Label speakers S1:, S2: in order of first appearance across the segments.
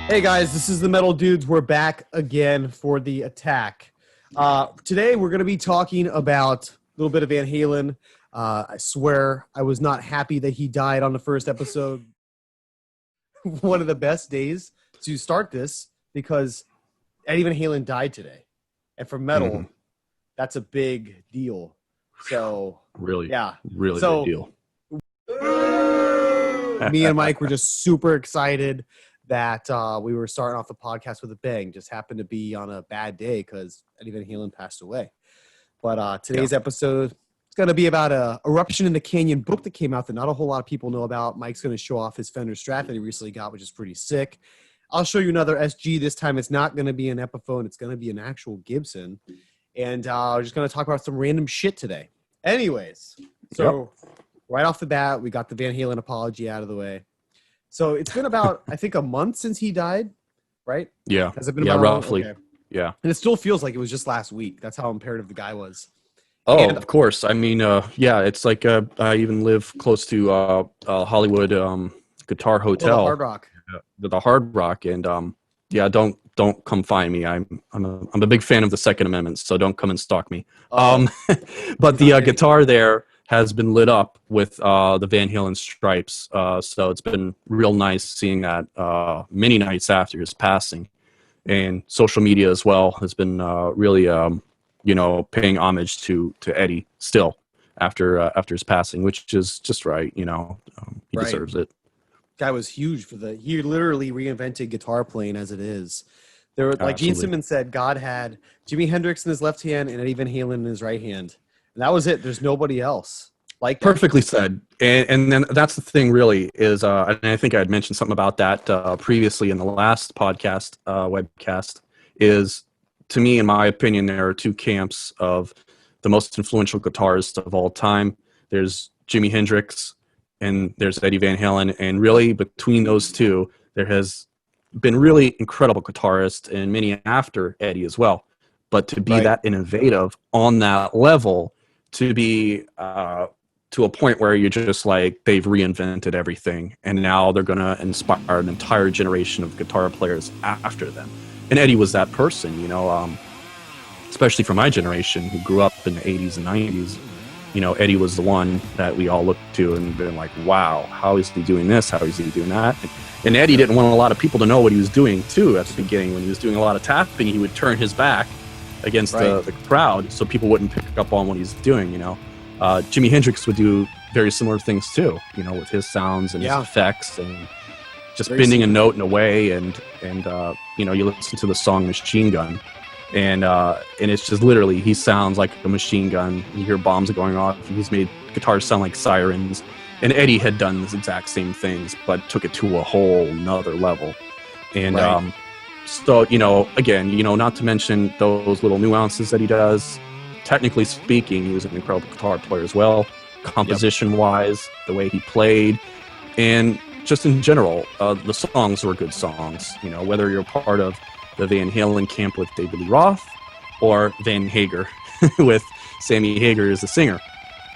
S1: Hey guys, this is the Metal Dudes. We're back again for the attack. Today we're going to be talking about a little bit of Van Halen. I swear I was not happy that he died on the first episode. One of the best days to start this because Eddie Van Halen died today. And for metal, that's a big deal. So,
S2: really
S1: big
S2: deal.
S1: Me and Mike were just super excited that we were starting off the podcast with a bang. Just happened to be on a bad day because Eddie Van Halen passed away. But today's episode is going to be about Eruption in the Canyon book that came out that not a whole lot of people know about. Mike's going to show off his Fender Strat that he recently got, which is pretty sick. I'll show you another SG. This time it's not going to be an Epiphone. It's going to be an actual Gibson. And we're just going to talk about some random shit today. Anyways, so right off the bat, we got the Van Halen apology out of the way. So it's been about, I think, a month since he died, right?
S2: Yeah.
S1: Has it been
S2: about roughly.
S1: Okay.
S2: Yeah.
S1: And it still feels like it was just last week. That's how imperative the guy was.
S2: Oh, and, of course. I mean, it's like I even live close to Hollywood Guitar Hotel.
S1: The Hard Rock.
S2: The Hard Rock. And don't come find me. I'm a big fan of the Second Amendment, so don't come and stalk me. But the guitar there has been lit up with the Van Halen stripes. So it's been real nice seeing that many nights after his passing. And social media as well has been really, paying homage to Eddie still after his passing, which is just right. He deserves it.
S1: Guy was huge he literally reinvented guitar playing as it is. There were, like Gene Simmons said, God had Jimi Hendrix in his left hand and Eddie Van Halen in his right hand. And that was it. There's nobody else like that.
S2: Perfectly said. And then that's the thing really is, and I think I had mentioned something about that previously in the last podcast, webcast, is to me, in my opinion, there are two camps of the most influential guitarists of all time. There's Jimi Hendrix and there's Eddie Van Halen. And really between those two, there has been really incredible guitarists and many after Eddie as well. But to be that innovative on that level, to be to a point where you're just like, they've reinvented everything, and now they're going to inspire an entire generation of guitar players after them. And Eddie was that person, especially for my generation who grew up in the 80s and 90s. Eddie was the one that we all looked to and been like, wow, how is he doing this? How is he doing that? And Eddie didn't want a lot of people to know what he was doing, too, at the beginning. When he was doing a lot of tapping, he would turn his back against the crowd so people wouldn't pick up on what he's doing, Jimi Hendrix would do very similar things too, with his sounds and his effects and just bending a note in a way. And you listen to the song Machine Gun and it's just literally, he sounds like a machine gun. You hear bombs going off. He's made guitars sound like sirens. And Eddie had done these exact same things, but took it to a whole nother level. And so, again, not to mention those little nuances that he does. Technically speaking, he was an incredible guitar player as well. Composition-wise, the way he played, and just in general, the songs were good songs. Whether you're part of the Van Halen camp with David Lee Roth or Van Hager with Sammy Hagar as the singer.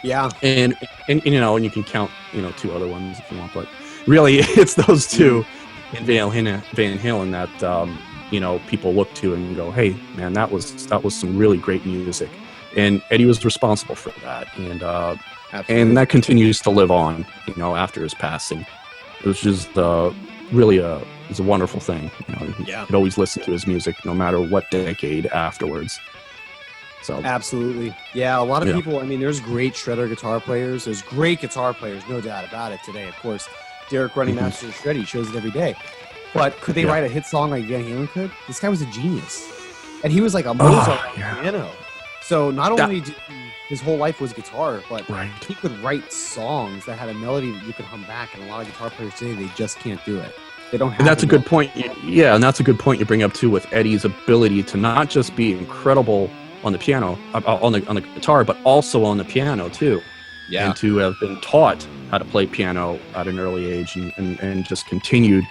S1: Yeah.
S2: And you can count, two other ones if you want, but really it's those two in Van Halen that, people look to and go, hey, man, that was some really great music. And Eddie was responsible for that. And that continues to live on, after his passing. It was just really it's a wonderful thing. You could always listen to his music no matter what decade afterwards. So
S1: absolutely. Yeah, a lot of people, there's great shredder guitar players. There's great guitar players, no doubt about it today. Of course, Derek Running Master of Shred, he shows it every day. But could they write a hit song like Van Halen could? This guy was a genius. And he was like a Mozart on piano. So not only did his whole life was guitar, but he could write songs that had a melody that you could hum back. And a lot of guitar players today, they just can't do it. They don't have.
S2: And that's a good point. Yeah, and that's a good point you bring up too, with Eddie's ability to not just be incredible on the piano, on the guitar, but also on the piano too. Yeah. And to have been taught how to play piano at an early age and just continued,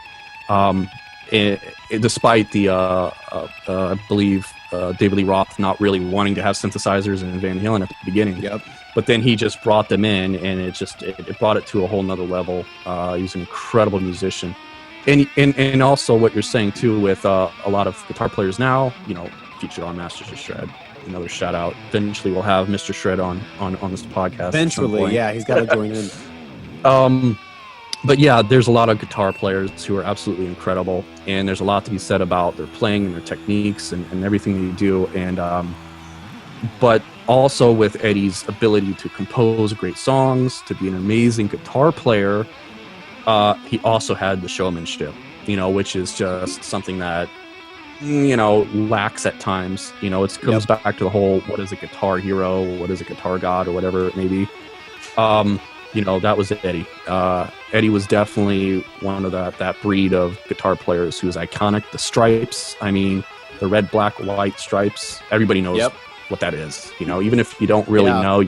S2: despite the I believe David Lee Roth not really wanting to have synthesizers in Van Halen at the beginning.
S1: Yep.
S2: But then he just brought them in, and it brought it to a whole nother level. He was an incredible musician. And also what you're saying too with a lot of guitar players now, featured on Masters of Shred. Another shout out. Eventually we'll have Mr. Shred on this podcast.
S1: Eventually, yeah, he's got to join in.
S2: But yeah, there's a lot of guitar players who are absolutely incredible, and there's a lot to be said about their playing and their techniques and everything they do. And but also with Eddie's ability to compose great songs, to be an amazing guitar player, he also had the showmanship, which is just something that lacks at times. It comes back to the whole, what is a guitar hero, what is a guitar god, or whatever it may be. That was Eddie. Eddie was definitely one of that breed of guitar players who was iconic. The stripes, the red, black, white stripes, everybody knows what that is. Even if you don't really know,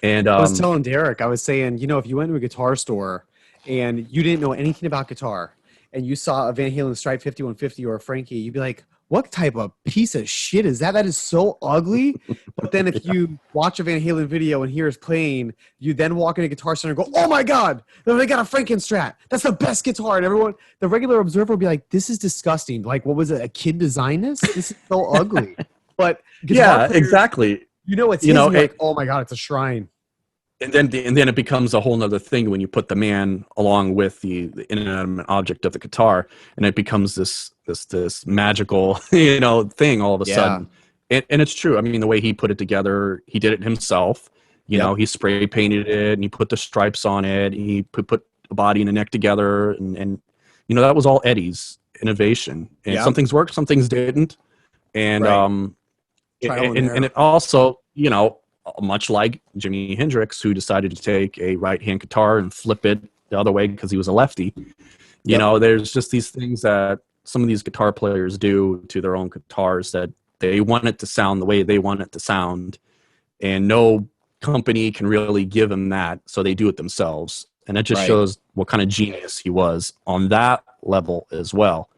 S2: And
S1: I was telling Derek, I was saying, if you went to a guitar store and you didn't know anything about guitar and you saw a Van Halen Stripe 5150 or a Frankie, you'd be like, what type of piece of shit is that? That is so ugly. But then if you watch a Van Halen video and hear us playing, you then walk into a guitar store and go, oh my God, they got a Franken Strat. That's the best guitar. And everyone, the regular observer will be like, this is disgusting. Like, what was it? A kid designed this? This is so ugly. But
S2: yeah, players, exactly.
S1: It's like, oh my God, it's a shrine.
S2: And then it becomes a whole nother thing when you put the man along with the inanimate object of the guitar, and it becomes this magical thing all of a sudden. And it's true. The way he put it together, he did it himself. He spray painted it and he put the stripes on it. And he put a body and a neck together, and that was all Eddie's innovation. And some things worked, some things didn't. And and it also much like Jimi Hendrix, who decided to take a right-hand guitar and flip it the other way because he was a lefty. There's just these things that some of these guitar players do to their own guitars that they want it to sound the way they want it to sound, and no company can really give them that, so they do it themselves. And it just shows what kind of genius he was on that level as well,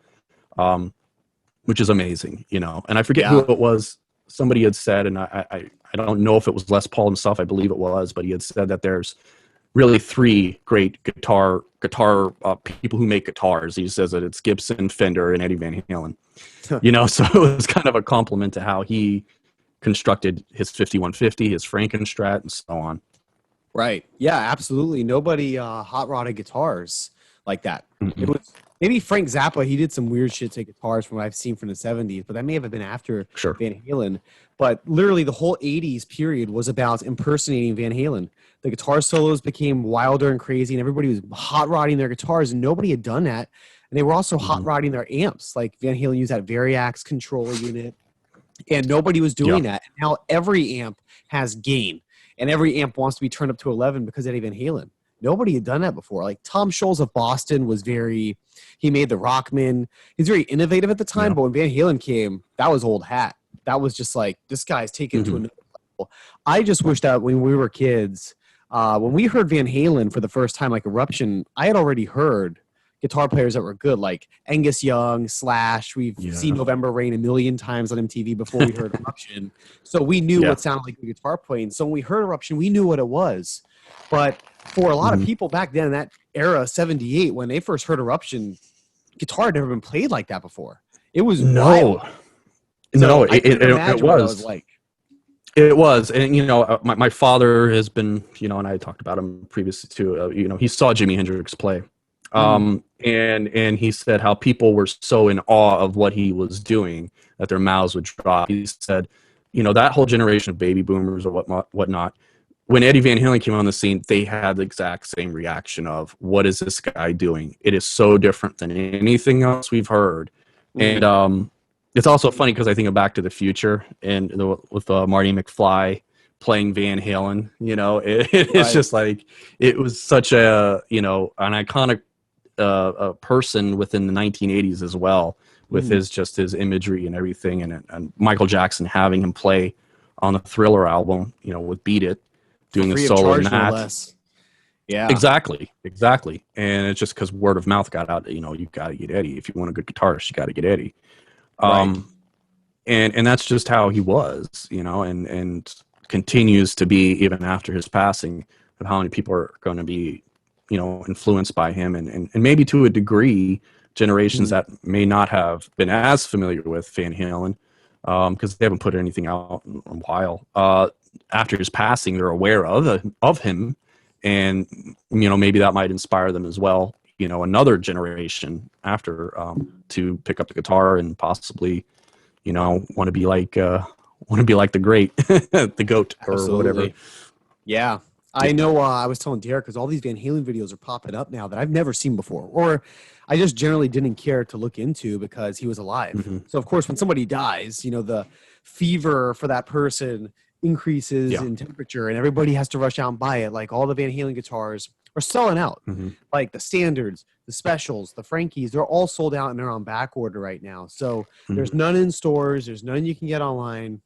S2: which is amazing, And I forget who it was. Somebody had said, and I don't know if it was Les Paul himself, I believe it was, but he had said that there's really three great guitar people who make guitars. He says that it's Gibson, Fender, and Eddie Van Halen. So it was kind of a compliment to how he constructed his 5150, his Franken Strat, and so on.
S1: Right. Yeah, absolutely. Nobody hot-rodded guitars like that. Mm-hmm. It was maybe Frank Zappa. He did some weird shit to guitars from what I've seen from the 70s, but that may have been after Van Halen. But literally the whole 80s period was about impersonating Van Halen. The guitar solos became wilder and crazy, and everybody was hot-rodding their guitars, and nobody had done that. And they were also hot-rodding their amps. Like Van Halen used that Variax controller unit, and nobody was doing that. And now every amp has gain, and every amp wants to be turned up to 11 because of Eddie Van Halen. Nobody had done that before. Like Tom Scholz of Boston he made the Rockman. He's very innovative at the time, but when Van Halen came, that was old hat. That was just like, this guy's taken to another level. I just wish that when we were kids, when we heard Van Halen for the first time, like Eruption, I had already heard guitar players that were good, like Angus Young, Slash. We've seen November Rain a million times on MTV before we heard Eruption. So we knew what sounded like good guitar playing. So when we heard Eruption, we knew what it was. But for a lot of people back then in that era, 78, when they first heard Eruption, guitar had never been played like that before. It was wild.
S2: So it was. It was, and my father has been, and I talked about him previously too. He saw Jimi Hendrix play, and he said how people were so in awe of what he was doing that their mouths would drop. He said, that whole generation of baby boomers or whatnot. When Eddie Van Halen came on the scene, they had the exact same reaction of, what is this guy doing? It is so different than anything else we've heard. And it's also funny because I think of Back to the Future and with Marty McFly playing Van Halen, it's just like, it was such an iconic person within the 1980s as well, with his imagery and everything. And Michael Jackson having him play on the Thriller album, with Beat It, doing a solo in that. No less. Yeah, exactly. And it's just because word of mouth got out, you got to get Eddie. If you want a good guitarist, you got to get Eddie. And that's just how he was, and continues to be even after his passing, of how many people are going to be influenced by him, and maybe to a degree, generations that may not have been as familiar with Van Halen, because they haven't put anything out in a while. After his passing, they're aware of him, and maybe that might inspire them as well. Another generation after, to pick up the guitar and possibly, want to be like the great, the goat or
S1: Absolutely.
S2: whatever.
S1: Yeah. I know. I was telling Derek, because all these Van Halen videos are popping up now that I've never seen before, or I just generally didn't care to look into because he was alive.
S2: Mm-hmm.
S1: So of course, when somebody dies, the fever for that person increases
S2: Yeah.
S1: in temperature, and everybody has to rush out and buy it. Like all the Van Halen guitars are selling out.
S2: Mm-hmm.
S1: Like the standards, the specials, the Frankies, they're all sold out and they're on back order right now. So there's none in stores. There's none you can get online.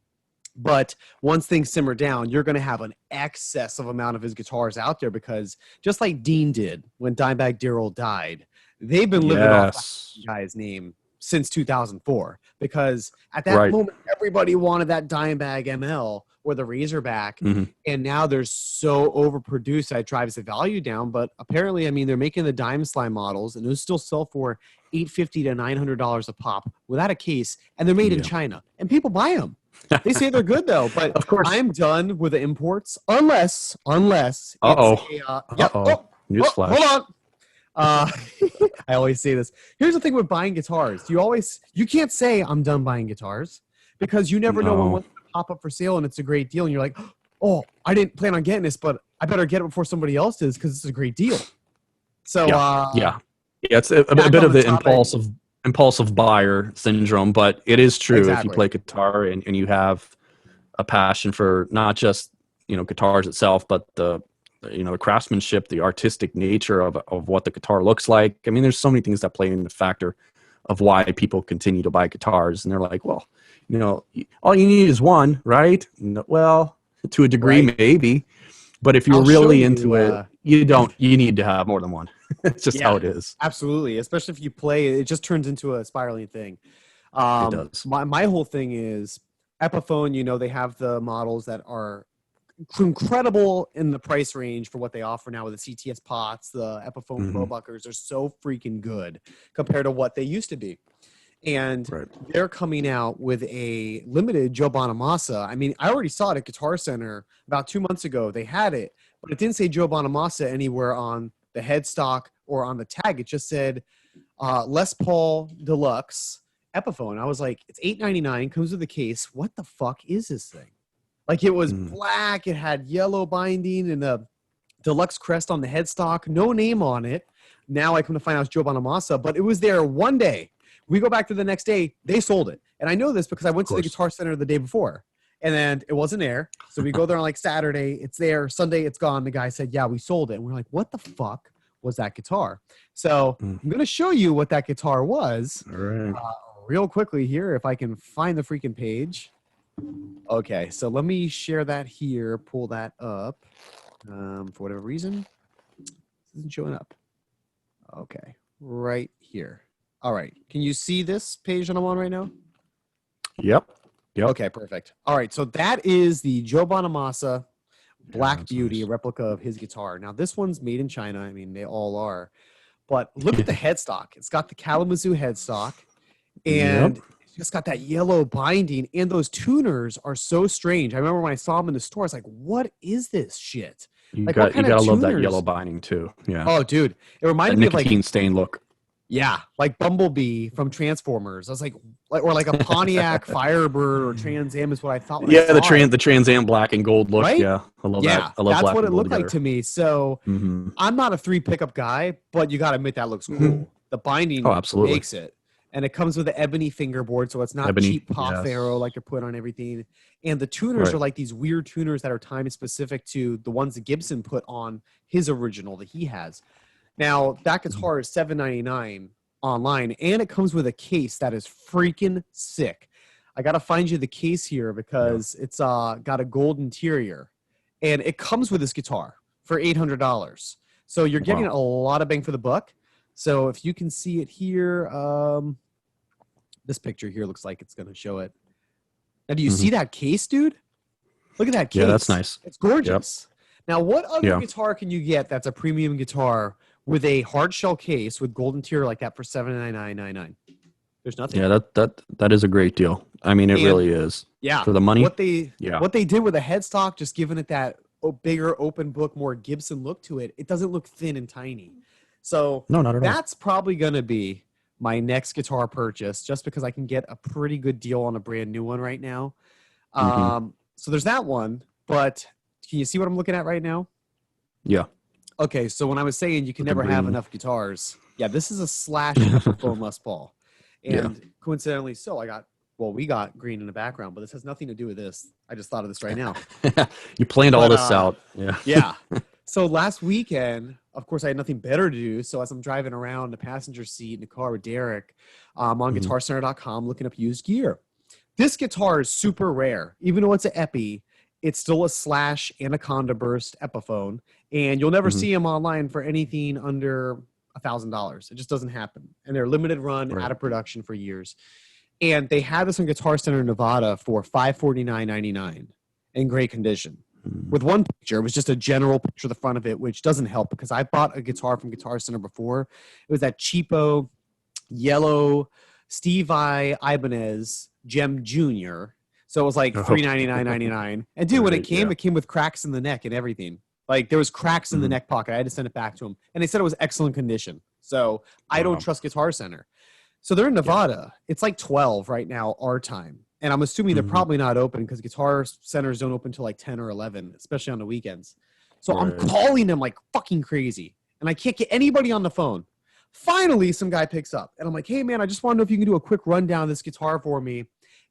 S1: But once things simmer down, you're going to have an excess of amount of his guitars out there, because just like Dean did when Dimebag Darrell died, they've been living off that guy's name since 2004, because at that moment, everybody wanted that Dimebag ML or the Razorback, and now they're so overproduced that it drives the value down. But apparently, they're making the Dime Slime models, and those still sell for $850 to $900 a pop without a case, and they're made in China, and people buy them. They say they're good though, but
S2: of course,
S1: I'm done with the imports unless it's
S2: newsflash.
S1: Hold on. I always say this. Here's the thing with buying guitars. You can't say I'm done buying guitars, because you never know when one's going to pop up for sale and it's a great deal, and you're like, oh, I didn't plan on getting this, but I better get it before somebody else does because it's a great deal. So
S2: it's a bit of the impulsive buyer syndrome, but it is true. If you play guitar and you have a passion for not just guitars itself, but the craftsmanship, the artistic nature of what the guitar looks like. There's so many things that play in the factor of why people continue to buy guitars, and they're like, well, all you need is one, right? Well, to a degree, maybe, but if you're really into it, you need to have more than one. It's just how it is.
S1: Absolutely. Especially if you play, it just turns into a spiraling thing.
S2: It does.
S1: My whole thing is Epiphone, they have the models that are incredible in the price range for what they offer now with the CTS pots, the Epiphone Pro Buckers. They're so freaking good compared to what they used to be. And they're coming out with a limited Joe Bonamassa. I already saw it at Guitar Center about 2 months ago. They had it, but it didn't say Joe Bonamassa anywhere on the headstock or on the tag. It just said Les Paul Deluxe Epiphone. I was like, it's $8.99, comes with a case. What the fuck is this thing? Like, it was black. It had yellow binding and a deluxe crest on the headstock. No name on it. Now I come to find out it's Joe Bonamassa, but it was there one day. We go back to the next day, they sold it. And I know this because I went to the Guitar Center the day before, and then it wasn't there. So we go there on like Saturday, it's there. Sunday, it's gone. The guy said, yeah, we sold it. And we're like, what the fuck was that guitar? So I'm going to show you what that guitar was.
S2: All right.
S1: Real quickly here, if I can find the freaking page. Okay, so let me share that here, pull that up. For whatever reason, this isn't showing up. Okay, right here. All right. Can you see this page that I'm on right now?
S2: Yep.
S1: Okay, perfect. All right. So that is the Joe Bonamassa Black Beauty, nice. A replica of his guitar. Now, this one's made in China. They all are. But look at the headstock. It's got the Kalamazoo headstock. And it's just got that yellow binding. And those tuners are so strange. I remember when I saw them in the store, I was like, what is this shit?
S2: You gotta love that yellow binding, too. Yeah.
S1: Oh, dude. It reminded me of like
S2: nicotine stain look.
S1: Yeah, like Bumblebee from Transformers. I was like or like a Pontiac Firebird or Trans Am is what I thought.
S2: The Trans Am black and gold look. Right? Yeah, I love that. I love
S1: that's
S2: black
S1: what
S2: and
S1: it looked
S2: together.
S1: like to me. So I'm not a 3 pickup guy, but you got to admit that looks cool. The binding makes it, and it comes with an ebony fingerboard, so it's not cheap pop Faro like they're put on everything. And the tuners are like these weird tuners that are time specific to the ones that Gibson put on his original that he has. Now, that guitar is $799 online, and it comes with a case that is freaking sick. I got to find you the case here because it's got a gold interior, and it comes with this guitar for $800. So you're getting a lot of bang for the buck. So if you can see it here, this picture here looks like it's going to show it. Now, do you see that case, dude? Look at that case.
S2: Yeah, that's nice.
S1: It's gorgeous. Now, what other
S2: Yeah.
S1: guitar can you get that's a premium guitar with a hard shell case with gold interior like that for $799.99? There's nothing.
S2: Yeah, that is a great deal. I mean, it
S1: And
S2: really is.
S1: yeah,
S2: For the money?
S1: what they
S2: Yeah.
S1: did with the headstock, just giving it that bigger open book, more Gibson look to it, it doesn't look thin and tiny. So
S2: No, not at all.
S1: that's probably going to be my next guitar purchase, just because I can get a pretty good deal on a brand new one right now. So there's that one, but can you see what I'm looking at right now?
S2: Yeah.
S1: Okay, so when I was saying you can
S2: With the
S1: never have
S2: green.
S1: enough guitars, yeah, this is a slash Epiphone Les Paul. And coincidentally, so we got green in the background, but this has nothing to do with this. I just thought of this right now.
S2: You planned all
S1: But,
S2: this out. Yeah.
S1: Yeah. So last weekend, of course, I had nothing better to do. So as I'm driving around the passenger seat in the car with Derek, I'm on GuitarCenter.com looking up used gear. This guitar is super rare. Even though it's an Epi, it's still a slash Anaconda Burst Epiphone. And you'll never see them online for anything under $1,000. It just doesn't happen. And they're limited run, out of production for years. And they had this on Guitar Center Nevada for $549.99 in great condition. With one picture, it was just a general picture of the front of it, which doesn't help because I bought a guitar from Guitar Center before. It was that cheapo yellow Steve I. Ibanez Gem Jr. So it was like $399.99. And dude, when it came with cracks in the neck and everything. Like there was cracks in the neck pocket. I had to send it back to them. And they said it was excellent condition. So I don't trust Guitar Center. So they're in Nevada. It's like 12 right now, our time. And I'm assuming they're probably not open because Guitar Centers don't open till like 10 or 11, especially on the weekends. So I'm calling them like fucking crazy. And I can't get anybody on the phone. Finally, some guy picks up. And I'm like, hey, man, I just want to know if you can do a quick rundown of this guitar for me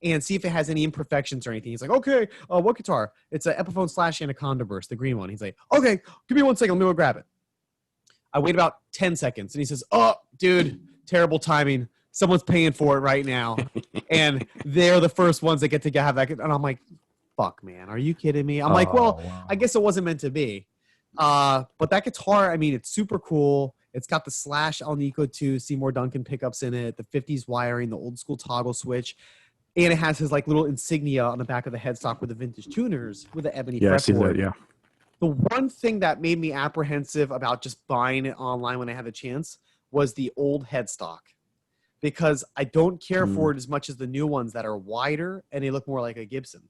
S1: and see if it has any imperfections or anything. He's like, okay, what guitar? It's an Epiphone slash Anaconda Burst, the green one. He's like, okay, give me 1 second. Let me go grab it. I wait about 10 seconds. And he says, oh, dude, terrible timing. Someone's paying for it right now. And they're the first ones that get to have that. And I'm like, fuck, man, are you kidding me? I'm like, well, I guess it wasn't meant to be. But that guitar, I mean, it's super cool. It's got the slash Alnico 2 Seymour Duncan pickups in it, the 50s wiring, the old school toggle switch. And it has his like little insignia on the back of the headstock with the vintage tuners with the ebony fretboard.
S2: I see that, yeah.
S1: The one thing that made me apprehensive about just buying it online when I had the chance was the old headstock. Because I don't care for it as much as the new ones that are wider and they look more like a Gibson.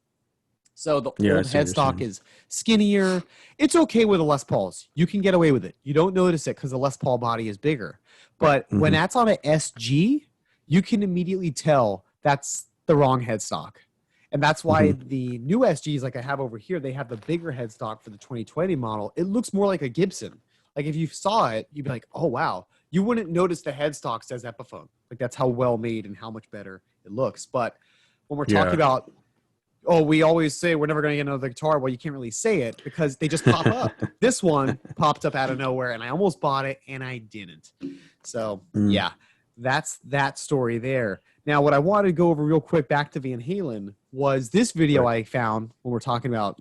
S1: So the old headstock is skinnier. It's okay with the Les Pauls. You can get away with it. You don't notice it because the Les Paul body is bigger. But when that's on an SG, you can immediately tell that's the wrong headstock. And that's why the new SGs, like I have over here, they have the bigger headstock for the 2020 model. It looks more like a Gibson. Like if you saw it, you'd be like, oh, wow. You wouldn't notice the headstock says Epiphone. Like that's how well made and how much better it looks. But when we're talking about, we always say we're never going to get another guitar. Well, you can't really say it because they just pop up. This one popped up out of nowhere and I almost bought it and I didn't. So yeah, that's that story there. Now, what I wanted to go over real quick back to Van Halen was this video I found when we're talking about,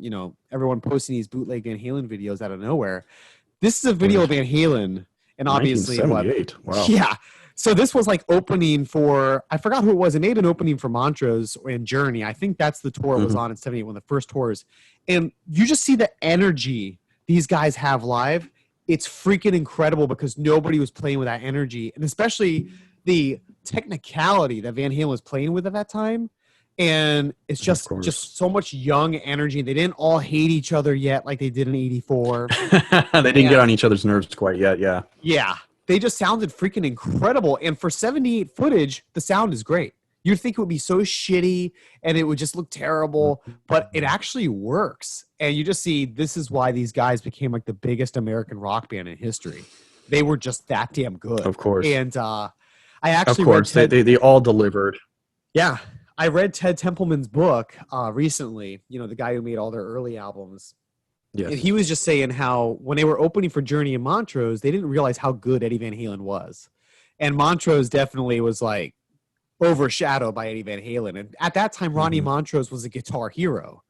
S1: everyone posting these bootleg Van Halen videos out of nowhere. This is a video of Van Halen. And obviously,
S2: 1978. Wow.
S1: Yeah. So this was like opening for, I forgot who it was. It made an opening for Montrose and Journey. I think that's the tour it was on in 78, one of the first tours. And you just see the energy these guys have live. It's freaking incredible because nobody was playing with that energy. And especially the technicality that Van Halen was playing with at that time. And it's just so much young energy. They didn't all hate each other yet like they did in 84.
S2: They didn't get on each other's nerves quite yet, yeah.
S1: Yeah. They just sounded freaking incredible. And for 78 footage, the sound is great. You'd think it would be so shitty and it would just look terrible, but it actually works. And you just see this is why these guys became like the biggest American rock band in history. They were just that damn good.
S2: Of course.
S1: And I actually
S2: read they all delivered.
S1: Yeah. I read Ted Templeman's book recently, the guy who made all their early albums. Yes. And he was just saying how when they were opening for Journey and Montrose, they didn't realize how good Eddie Van Halen was. And Montrose definitely was like overshadowed by Eddie Van Halen. And at that time, Ronnie Montrose was a guitar hero.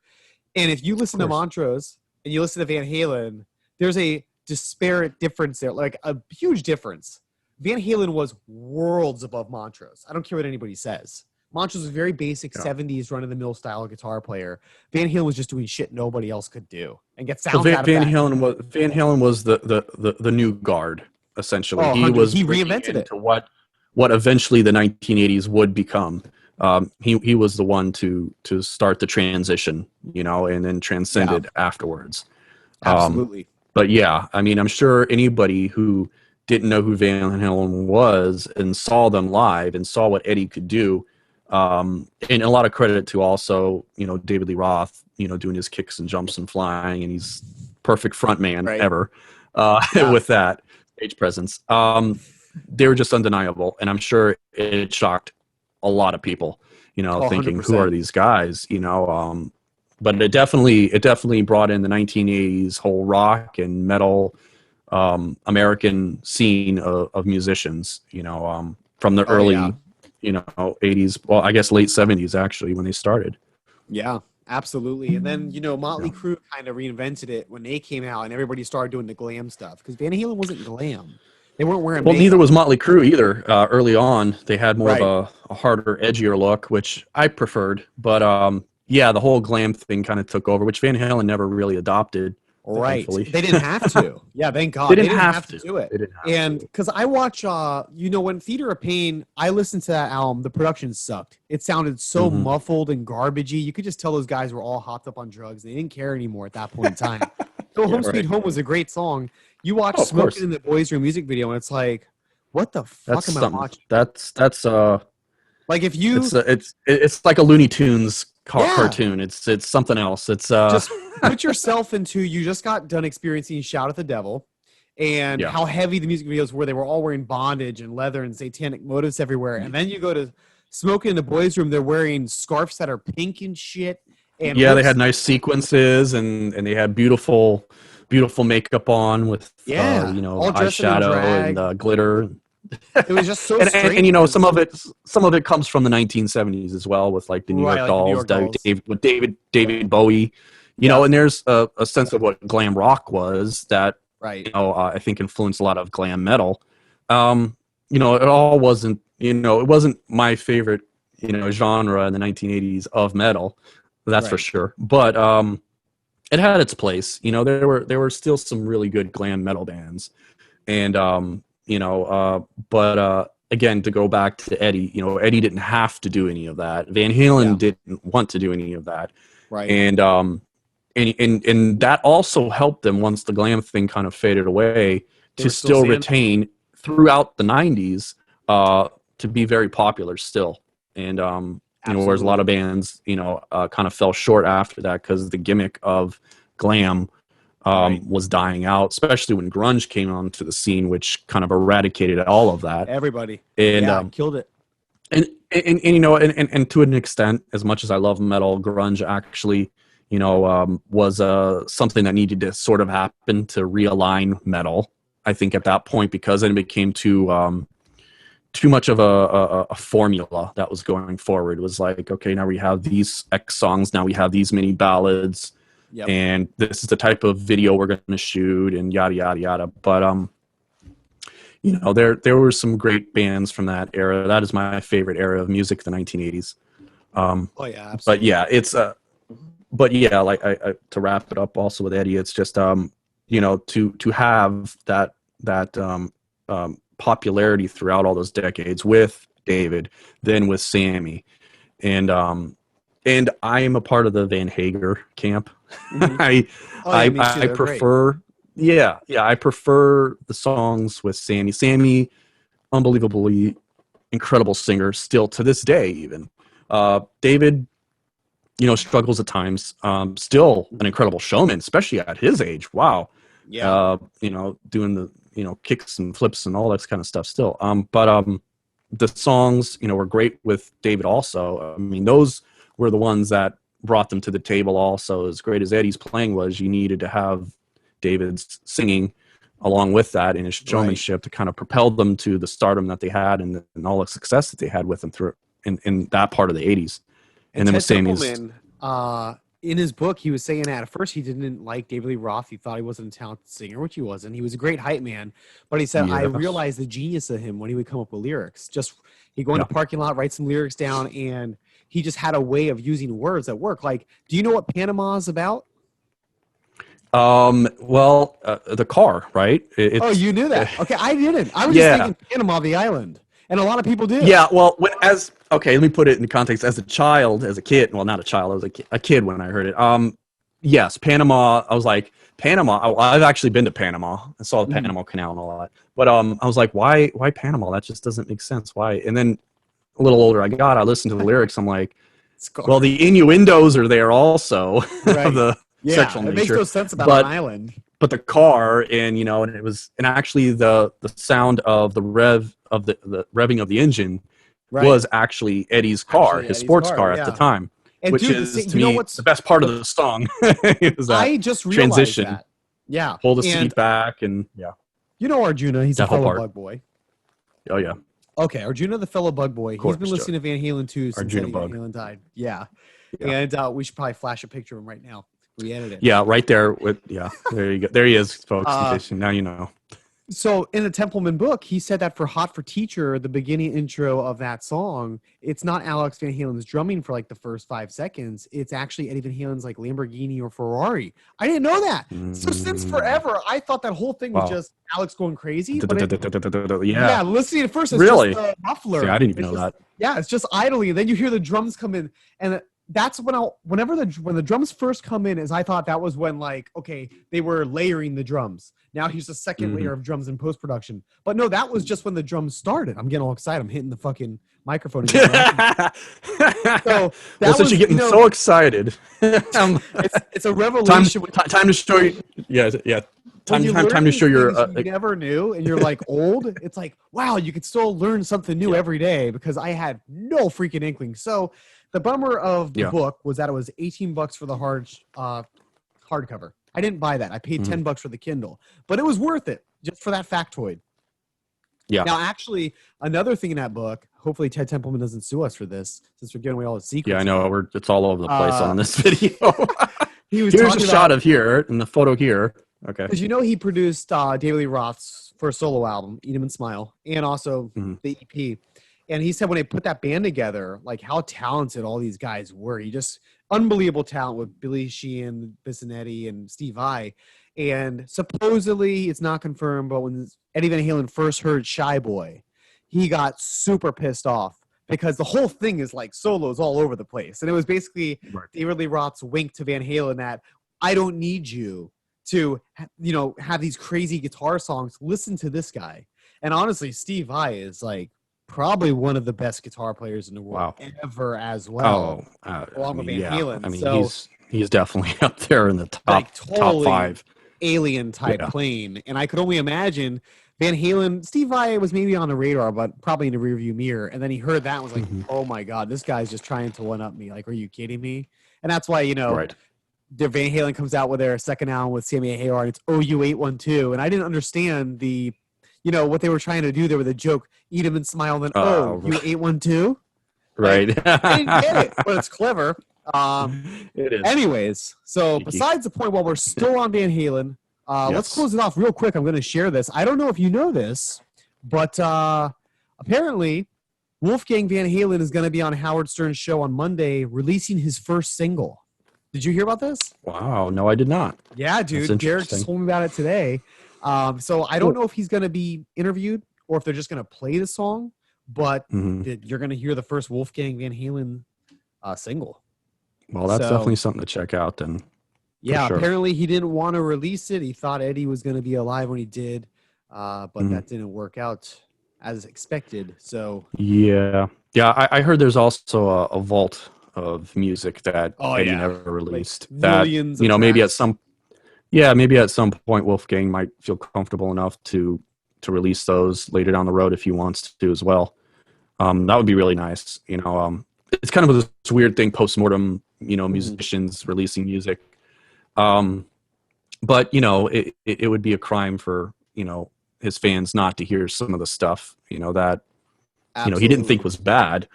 S1: And if you listen to Montrose and you listen to Van Halen, there's a disparate difference there, like a huge difference. Van Halen was worlds above Montrose. I don't care what anybody says. Montrose was a very basic 70s run-of-the-mill style guitar player. Van Halen was just doing shit nobody else could do and get sounds out of
S2: Van
S1: that.
S2: Halen was the new guard essentially.
S1: Oh,
S2: He was
S1: he
S2: bringing
S1: reinvented it.
S2: into what eventually the 1980s would become. He was the one to start the transition, you know, and then transcended afterwards.
S1: Absolutely.
S2: But yeah, I mean, I'm sure anybody who didn't know who Van Halen was and saw them live and saw what Eddie could do, and a lot of credit to also, you know, David Lee Roth, you know, doing his kicks and jumps and flying, and he's perfect front man ever with that stage presence. They were just undeniable, and I'm sure it shocked a lot of people, you know, thinking,
S1: 100%.
S2: who are these guys, you know? But it definitely brought in the 1980s whole rock and metal American scene of musicians, you know, from the early, you know, 80s. Well, I guess late 70s actually when they started.
S1: Yeah, absolutely. And then, you know, Motley Crue kind of reinvented it when they came out and everybody started doing the glam stuff because Van Halen wasn't glam. They weren't wearing makeup.
S2: Neither was Motley Crue either. Early on, they had more of a harder, edgier look, which I preferred. But yeah, the whole glam thing kind of took over, which Van Halen never really adopted.
S1: Right.
S2: Thankfully.
S1: They didn't have to. Yeah, thank God.
S2: They didn't have
S1: to do it. And because I watch, you know, when Theater of Pain, I listened to that album, the production sucked. It sounded so muffled and garbagey. You could just tell those guys were all hopped up on drugs. They didn't care anymore at that point in time. So Home Sweet Home was a great song. You watch Smoking in the Boys Room music video, and it's like, what the fuck am I watching?
S2: That's
S1: like if you
S2: it's like a Looney Tunes cartoon. It's something else. It's
S1: just put yourself into, you just got done experiencing Shout at the Devil and how heavy the music videos were. They were all wearing bondage and leather and satanic motifs everywhere. And then you go to Smoking in the Boys Room, they're wearing scarves that are pink and shit. And
S2: they had nice sequences and they had beautiful makeup on with you know, eyeshadow and glitter.
S1: It was just so strange.
S2: And you know, some of it comes from the 1970s as well, with like the New York Dolls, David Bowie, you know, and there's a sense of what glam rock was that you know, I think influenced a lot of glam metal. You know, it all wasn't, you know, it wasn't my favorite, you know, genre in the 1980s of metal, that's for sure. But it had its place. You know, there were still some really good glam metal bands, and you know, but again, to go back to Eddie, you know, Eddie didn't have to do any of that. Van Halen didn't want to do any of that, and that also helped them once the glam thing kind of faded away to still retain throughout the 90s to be very popular still. And you know, whereas a lot of bands, you know, kind of fell short after that because the gimmick of glam was dying out, especially when grunge came onto the scene, which kind of eradicated all of that.
S1: Everybody
S2: and
S1: killed it.
S2: And you know, and to an extent, as much as I love metal, grunge actually, you know, was something that needed to sort of happen to realign metal, I think, at that point, because then it became too much of a formula that was going forward. It was like, okay, now we have these X songs, now we have these mini ballads, and this is the type of video we're going to shoot, and yada yada yada. But you know, there were some great bands from that era. That is my favorite era of music, the 1980s.
S1: Absolutely.
S2: But yeah, it's but yeah, like I to wrap it up also with Eddie, it's just you know, to have that popularity throughout all those decades with David, then with Sammy, and I am a part of the Van Hager camp. I prefer I prefer the songs with Sammy. Sammy, unbelievably incredible singer still to this day even. David, you know, struggles at times. Still an incredible showman, especially at his age. Wow. Yeah. You know, doing the, you know, kicks and flips and all that kind of stuff still. But the songs, you know, were great with David also. I mean, those were the ones that brought them to the table also. As great as Eddie's playing was, you needed to have David's singing along with that in his showmanship to kind of propel them to the stardom that they had and all the success that they had with them through in that part of the 80s.
S1: And then with Sammy's, in his book, he was saying at first he didn't like David Lee Roth. He thought he wasn't a talented singer, which he wasn't. He was a great hype man, but he said, I
S2: Yes.
S1: realized the genius of him when he would come up with lyrics. Just he'd go in the parking lot, write some lyrics down, and he just had a way of using words that work. Like, do you know what Panama is about?
S2: Well, the car, right?
S1: Oh, you knew that. Okay, I didn't. I was just thinking Panama, the island. And a lot of people do.
S2: Yeah, well, okay, let me put it in context. As a kid, well, not a child, I was a kid when I heard it. Yes, Panama. I was like, Panama. I've actually been to Panama. I saw the Panama Canal and all that. But I was like, why Panama? That just doesn't make sense. Why? And then a little older I got, I listened to the lyrics. I'm like, well, the innuendos are there also of the sexual nature.
S1: It makes no sense about an island.
S2: But the car and and actually the sound of the revving of the engine was actually Eddie's car, his sports car at the time, and which is to me the best part of the song. Is that
S1: I just realized
S2: transition.
S1: That. Yeah,
S2: pull the seat back and
S1: You know Arjuna, he's a fellow bug boy.
S2: Oh yeah.
S1: Okay, Arjuna, the fellow bug boy. He's been listening to Van Halen too since Eddie Van Halen died. Yeah. And we should probably flash a picture of him right now. We edited it.
S2: Yeah, right there. There you go. There he is, folks. Now you know.
S1: So in the Templeman book, he said that for Hot for Teacher, the beginning intro of that song, it's not Alex Van Halen's drumming for like the first 5 seconds. It's actually Eddie Van Halen's like Lamborghini or Ferrari. I didn't know that. So since forever, I thought that whole thing was just Alex going crazy. Yeah, listening at first, it's just the muffler.
S2: Yeah, I didn't even know that.
S1: Yeah, it's just idling. And then you hear the drums come in. And that's when when the drums first come in, is I thought that was when they were layering the drums. Now here's the second layer of drums in post-production. But no, that was just when the drums started. I'm getting all excited. I'm hitting the fucking microphone again.
S2: Since you're getting so excited.
S1: It's a revelation.
S2: Time to show you. Yeah. Time to show your.
S1: You never knew, and you're like old. It's like, wow, you could still learn something new every day, because I had no freaking inkling. So the bummer of the book was that it was $18 for the hardcover. I didn't buy that. I paid $10 for the Kindle, but it was worth it just for that factoid.
S2: Yeah.
S1: Now, actually, another thing in that book, hopefully Ted Templeman doesn't sue us for this, since we're giving away all the secrets.
S2: Yeah, I know. It's all over the place on this video.
S1: Here's
S2: a shot of here and the photo here. Okay.
S1: Because he produced David Lee Roth's first solo album, Eat 'Em and Smile, and also the EP. And he said when they put that band together, like how talented all these guys were. He just unbelievable talent with Billy Sheehan, Bissonette, and Steve Vai. And supposedly, it's not confirmed, but when Eddie Van Halen first heard Shy Boy, he got super pissed off because the whole thing is like solos all over the place. And it was basically David Lee Roth's wink to Van Halen that I don't need you to, have these crazy guitar songs. Listen to this guy. And honestly, Steve Vai is like probably one of the best guitar players in the world ever as well. Along with Van Halen.
S2: I mean, he's definitely up there in the top top 5.
S1: Alien type plane. And I could only imagine Van Halen, Steve Vai was maybe on the radar, but probably in the rearview mirror. And then he heard that and was like, oh my God, this guy's just trying to one up me. Like, are you kidding me? And that's why, the Van Halen comes out with their second album with Sammy Hagar, and it's OU812. And I didn't understand what they were trying to do there with a joke, Eat 'Em and Smile, and then, you812?
S2: Right.
S1: I didn't get it, but it's clever.
S2: It is.
S1: Anyways, so besides the point, while we're still on Van Halen, let's close it off real quick. I'm going to share this. I don't know if you know this, but apparently Wolfgang Van Halen is going to be on Howard Stern's show on Monday releasing his first single. Did you hear about this?
S2: Wow. No, I did not.
S1: Yeah, dude. Derek just told me about it today. So I don't know if he's going to be interviewed or if they're just going to play the song, but you're going to hear the first Wolfgang Van Halen single.
S2: Well, that's definitely something to check out then.
S1: Yeah, apparently he didn't want to release it. He thought Eddie was going to be alive when he did, but that didn't work out as expected. So
S2: yeah. I heard there's also a vault of music that Eddie never released.
S1: Like
S2: that
S1: millions
S2: maybe at some point Wolfgang might feel comfortable enough to release those later down the road if he wants to as well. That would be really nice. It's kind of this weird thing post-mortem, musicians releasing music. But it would be a crime for, his fans not to hear some of the stuff, that, he didn't think was bad,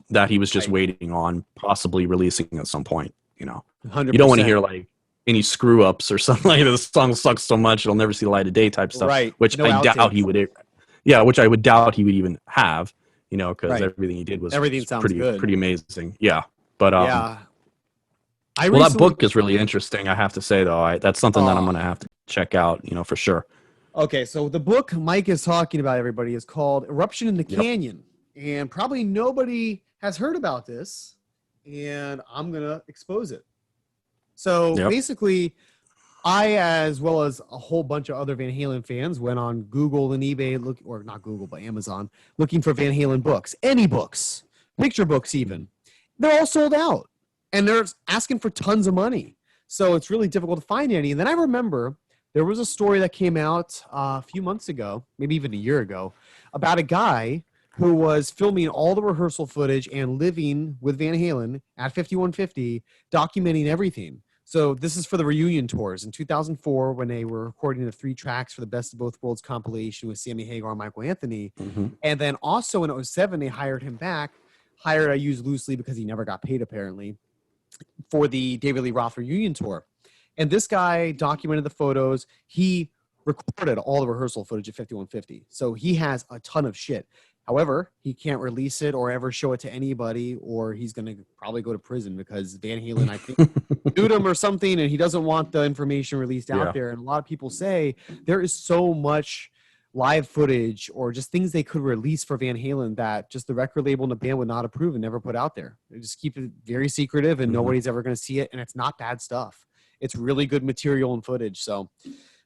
S2: that he was just waiting on possibly releasing at some point. You know,
S1: 100%.
S2: you don't want to hear like any screw ups or something like the song sucks so much it'll never see the light of day type stuff.
S1: Right.
S2: Which
S1: No
S2: I doubt he
S1: outtakes.
S2: would. Yeah, which I would doubt he would even have. You know, because
S1: Right.
S2: everything he did was
S1: Everything sounds good.
S2: pretty amazing. Yeah, but
S1: Yeah.
S2: well, that book is really interesting. I have to say though, that's something that I'm gonna have to check out. You know, for sure.
S1: Okay, so the book Mike is talking about, everybody, is called Eruption in the Canyon. And probably nobody has heard about this, and I'm going to expose it. So basically, I, as well as a whole bunch of other Van Halen fans, went on Google and eBay, or not Google, but Amazon, looking for Van Halen books, any books, picture books even. They're all sold out, and they're asking for tons of money. So it's really difficult to find any. And then I remember there was a story that came out a few months ago, maybe even a year ago, about a guy who was filming all the rehearsal footage and living with Van Halen at 5150, documenting everything. So this is for the reunion tours in 2004 when they were recording the 3 tracks for the Best of Both Worlds compilation with Sammy Hagar and Michael Anthony. And then also in 2007, they hired him back. Hired, I use loosely because he never got paid apparently, for the David Lee Roth reunion tour. And this guy documented the photos. He recorded all the rehearsal footage at 5150. So he has a ton of shit. However, he can't release it or ever show it to anybody, or he's going to probably go to prison because Van Halen, I think, sued him or something, and he doesn't want the information released out there. And a lot of people say there is so much live footage or just things they could release for Van Halen that just the record label and the band would not approve and never put out there. They just keep it very secretive, and nobody's ever going to see it, and it's not bad stuff. It's really good material and footage. So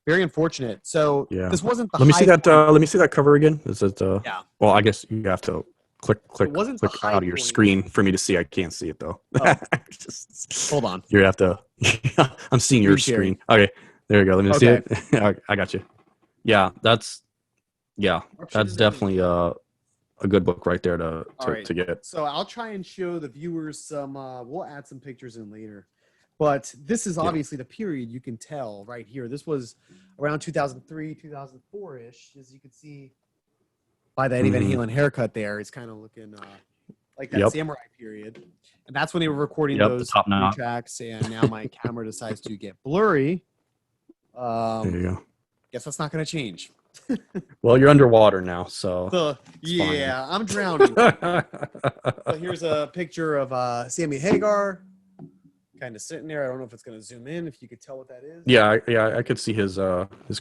S1: very unfortunate. So this wasn't the
S2: Let me see that. Let me see that cover again. Is it?
S1: Yeah.
S2: Well, I guess you have to click out of your screen for me to see. I can't see it though.
S1: Oh. Hold on.
S2: You have to. I'm seeing your screen. Okay, there you go. Let me see it. I got you. Yeah, that's definitely a good book right there to get.
S1: So I'll try and show the viewers some. We'll add some pictures in later. But this is obviously the period you can tell right here. This was around 2003, 2004-ish. As you can see by the Eddie Van Halen haircut there, it's kind of looking like that samurai period. And that's when they were recording those 3 tracks. And now my camera decides to get blurry.
S2: There you go.
S1: Guess that's not going to change.
S2: Well, you're underwater now, so
S1: yeah, I'm drowning. So here's a picture of Sammy Hagar. Kind of sitting there. I don't know if it's going to zoom in, if you could tell what that is.
S2: Yeah, I could see his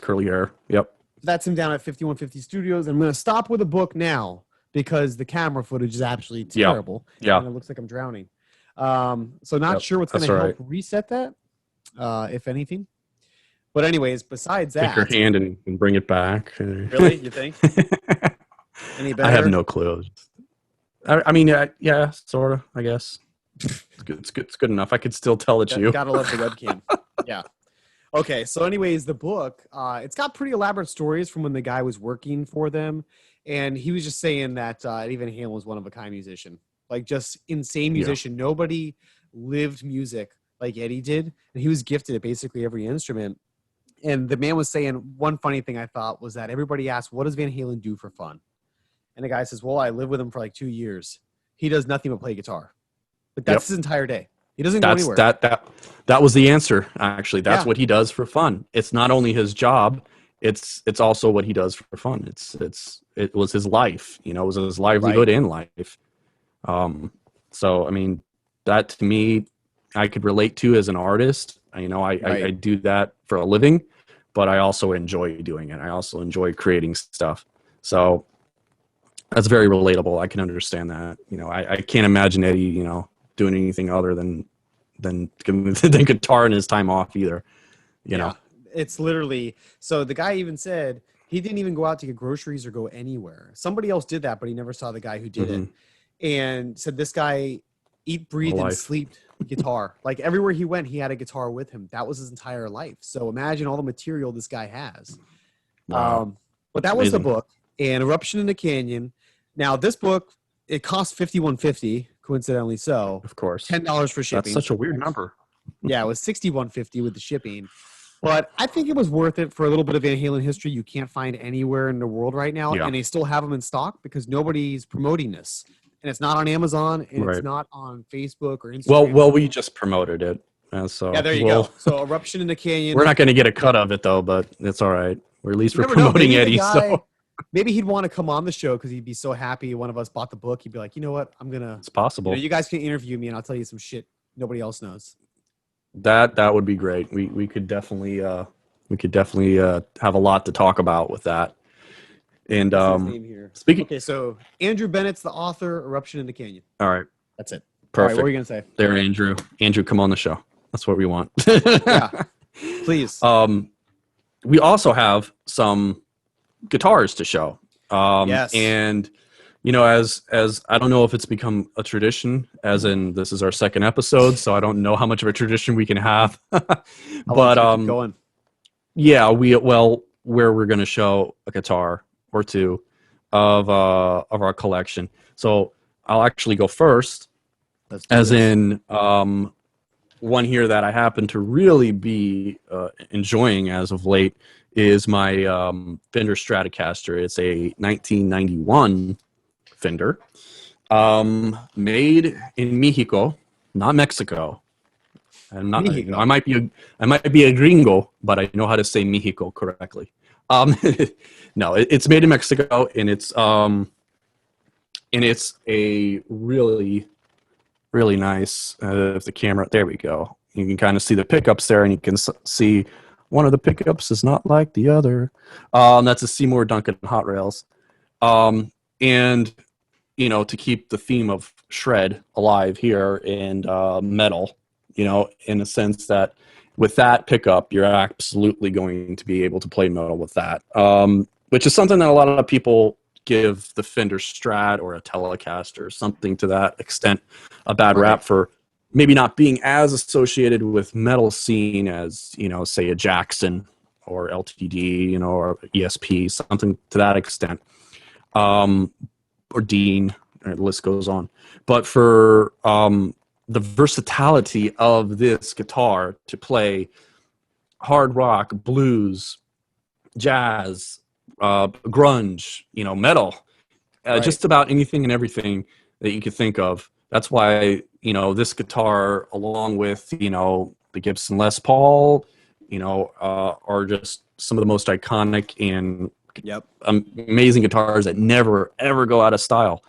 S2: curly hair. Yep.
S1: That's him down at 5150 Studios. I'm going to stop with a book now because the camera footage is absolutely terrible.
S2: Yeah.
S1: And it looks like I'm drowning. So not sure what's going to help reset that, if anything. But anyways, besides that.
S2: Take your hand and bring it back.
S1: Really? You think? Any better?
S2: I have no clue. I mean, yeah, sort of, I guess. It's good enough. I could still tell it's you.
S1: Gotta love the webcam. Yeah. Okay. So, anyways, the book, it's got pretty elaborate stories from when the guy was working for them, and he was just saying that Eddie Van Halen was one of a kind musician, like just insane musician. Nobody lived music like Eddie did, and he was gifted at basically every instrument. And the man was saying one funny thing I thought was that everybody asked, "What does Van Halen do for fun?" And the guy says, "Well, I lived with him for like 2 years. He does nothing but play guitar." But that's his entire day. He doesn't go anywhere.
S2: That was the answer, actually. That's what he does for fun. It's not only his job, it's also what he does for fun. It was his life, it was his livelihood in life. So I mean, that to me, I could relate to as an artist. I do that for a living, but I also enjoy doing it. I also enjoy creating stuff. So that's very relatable. I can understand that. I can't imagine Eddie, doing anything other than guitar in his time off either. You know,
S1: it's literally, so the guy even said he didn't even go out to get groceries or go anywhere. Somebody else did that, but he never saw the guy who did it. And said this guy eat, breathe, and sleep guitar. Like everywhere he went, he had a guitar with him. That was his entire life. So imagine all the material this guy has.
S2: Wow.
S1: But that was the book, and Eruption in the Canyon. Now this book, it cost $51.50. Coincidentally so.
S2: Of course.
S1: $10 for shipping.
S2: That's such a weird number.
S1: Yeah, it was $61.50 with the shipping. But I think it was worth it for a little bit of Van Halen history you can't find anywhere in the world right now. Yeah. And they still have them in stock because nobody's promoting this. And it's not on Amazon, and it's not on Facebook or Instagram.
S2: Well, we just promoted it. So
S1: Yeah, there you go. So Eruption in the Canyon.
S2: We're not going to get a cut of it though, but it's all right. Or at least we're
S1: never know,
S2: promoting
S1: maybe the
S2: Eddie.
S1: guy-
S2: So
S1: Maybe he'd want to come on the show because he'd be so happy one of us bought the book. He'd be like, you know what? I'm going to,
S2: it's possible.
S1: you guys can interview me and I'll tell you some shit nobody else knows.
S2: That would be great. We could definitely have a lot to talk about with that. And
S1: What's his name here?
S2: speaking.
S1: Okay, so Andrew Bennett's the author, Eruption in the Canyon.
S2: All right.
S1: That's it.
S2: Perfect.
S1: All right, what were you going to say?
S2: There, Andrew. Andrew, come on the show. That's what we want.
S1: Yeah, please.
S2: We also have some guitars to show.
S1: Yes.
S2: And as I don't know if it's become a tradition, as in this is our second episode, so I don't know how much of a tradition we can have. But
S1: keep going.
S2: yeah, where we're going to show a guitar or two of our collection. So I'll actually go first, as in one here that I happen to really be enjoying as of late is my Fender Stratocaster. It's a 1991 Fender, made in Mexico, not Mexico. I'm not. I might be a gringo, but I know how to say Mexico correctly. No, it's made in Mexico, and it's a really, really nice. If the camera, there we go. You can kind of see the pickups there, and you can see one of the pickups is not like the other. That's a Seymour Duncan Hot Rails, and to keep the theme of shred alive here and metal. In a sense that with that pickup, you're absolutely going to be able to play metal with that, which is something that a lot of people give the Fender Strat or a Telecaster or something to that extent a bad rap for maybe not being as associated with metal scene as, say a Jackson or LTD, or ESP, something to that extent, or Dean, the list goes on. But for the versatility of this guitar to play hard rock, blues, jazz, grunge, metal, just about anything and everything that you could think of. That's why, this guitar, along with, the Gibson Les Paul, are just some of the most iconic and amazing guitars that never, ever go out of style.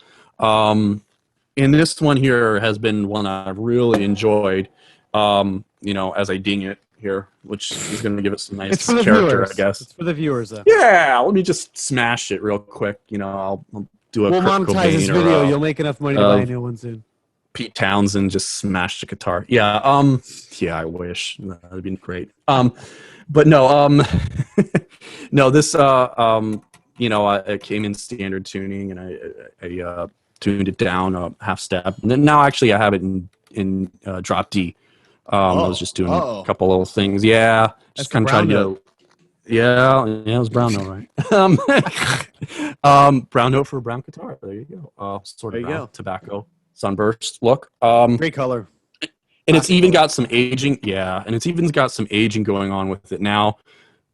S2: And this one here has been one I've really enjoyed, as I ding it here, which is going to give it some nice character, I guess.
S1: It's for the viewers, though.
S2: Yeah, let me just smash it real quick. I'll do a
S1: We'll monetize this video. You'll make enough money to buy a new one soon.
S2: Pete Townsend just smashed the guitar. Yeah, I wish. That'd be great. But no, no, this, it came in standard tuning, and I tuned it down a half step, and then now actually I have it in drop D. I was just doing a couple little things. Yeah, just kind of trying to get a. Yeah, it was brown note, right? Brown note for a brown guitar. There you go. Sort of brown, tobacco sunburst look.
S1: Great color.
S2: And it's even got some aging. Yeah, and it's even got some aging going on with it now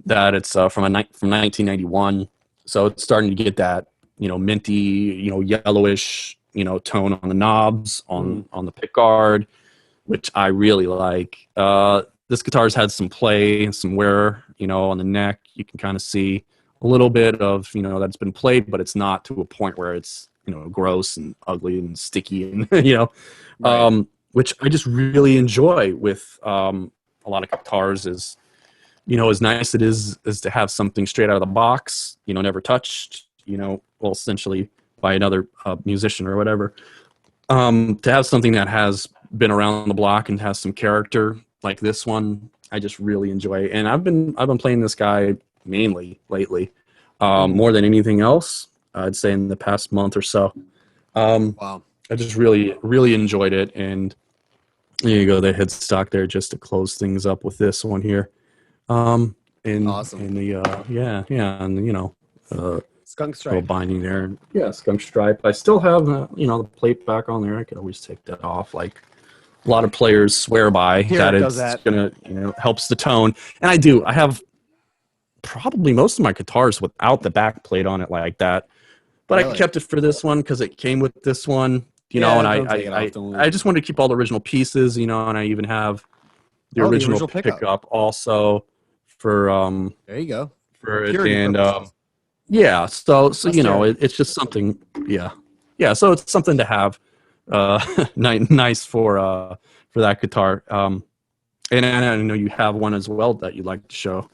S2: that it's from 1991. So it's starting to get that minty, yellowish, tone on the knobs, on the pick guard, which I really like. This guitar's had some play, some wear, on the neck. You can kind of see a little bit of, that it's been played, but it's not to a point where it's, gross and ugly and sticky and, which I just really enjoy with a lot of guitars is, as nice it is to have something straight out of the box, never touched, essentially by another musician or whatever. To have something that has been around the block and has some character like this one, I just really enjoy. And I've been playing this guy mainly lately, more than anything else. I'd say in the past month or so.
S1: Wow!
S2: I just really, really enjoyed it. And there you go, the headstock there, just to close things up with this one here. And
S1: awesome.
S2: And the
S1: skunk stripe
S2: little binding there. Yeah, skunk stripe. I still have the plate back on there. I could always take that off, like a lot of players swear by. It's gonna helps the tone. And I do. I have probably most of my guitars without the back plate on it like that. But really? I kept it for this one because it came with this one. And I just wanted to keep all the original pieces, and I even have the original pickup also for
S1: There you go.
S2: for it,
S1: Purity
S2: and
S1: purposes.
S2: yeah, so
S1: That's
S2: you know,
S1: terrible.
S2: it's just something. Yeah, so it's something to have, nice for that guitar. And I know you have one as well that you'd like to show.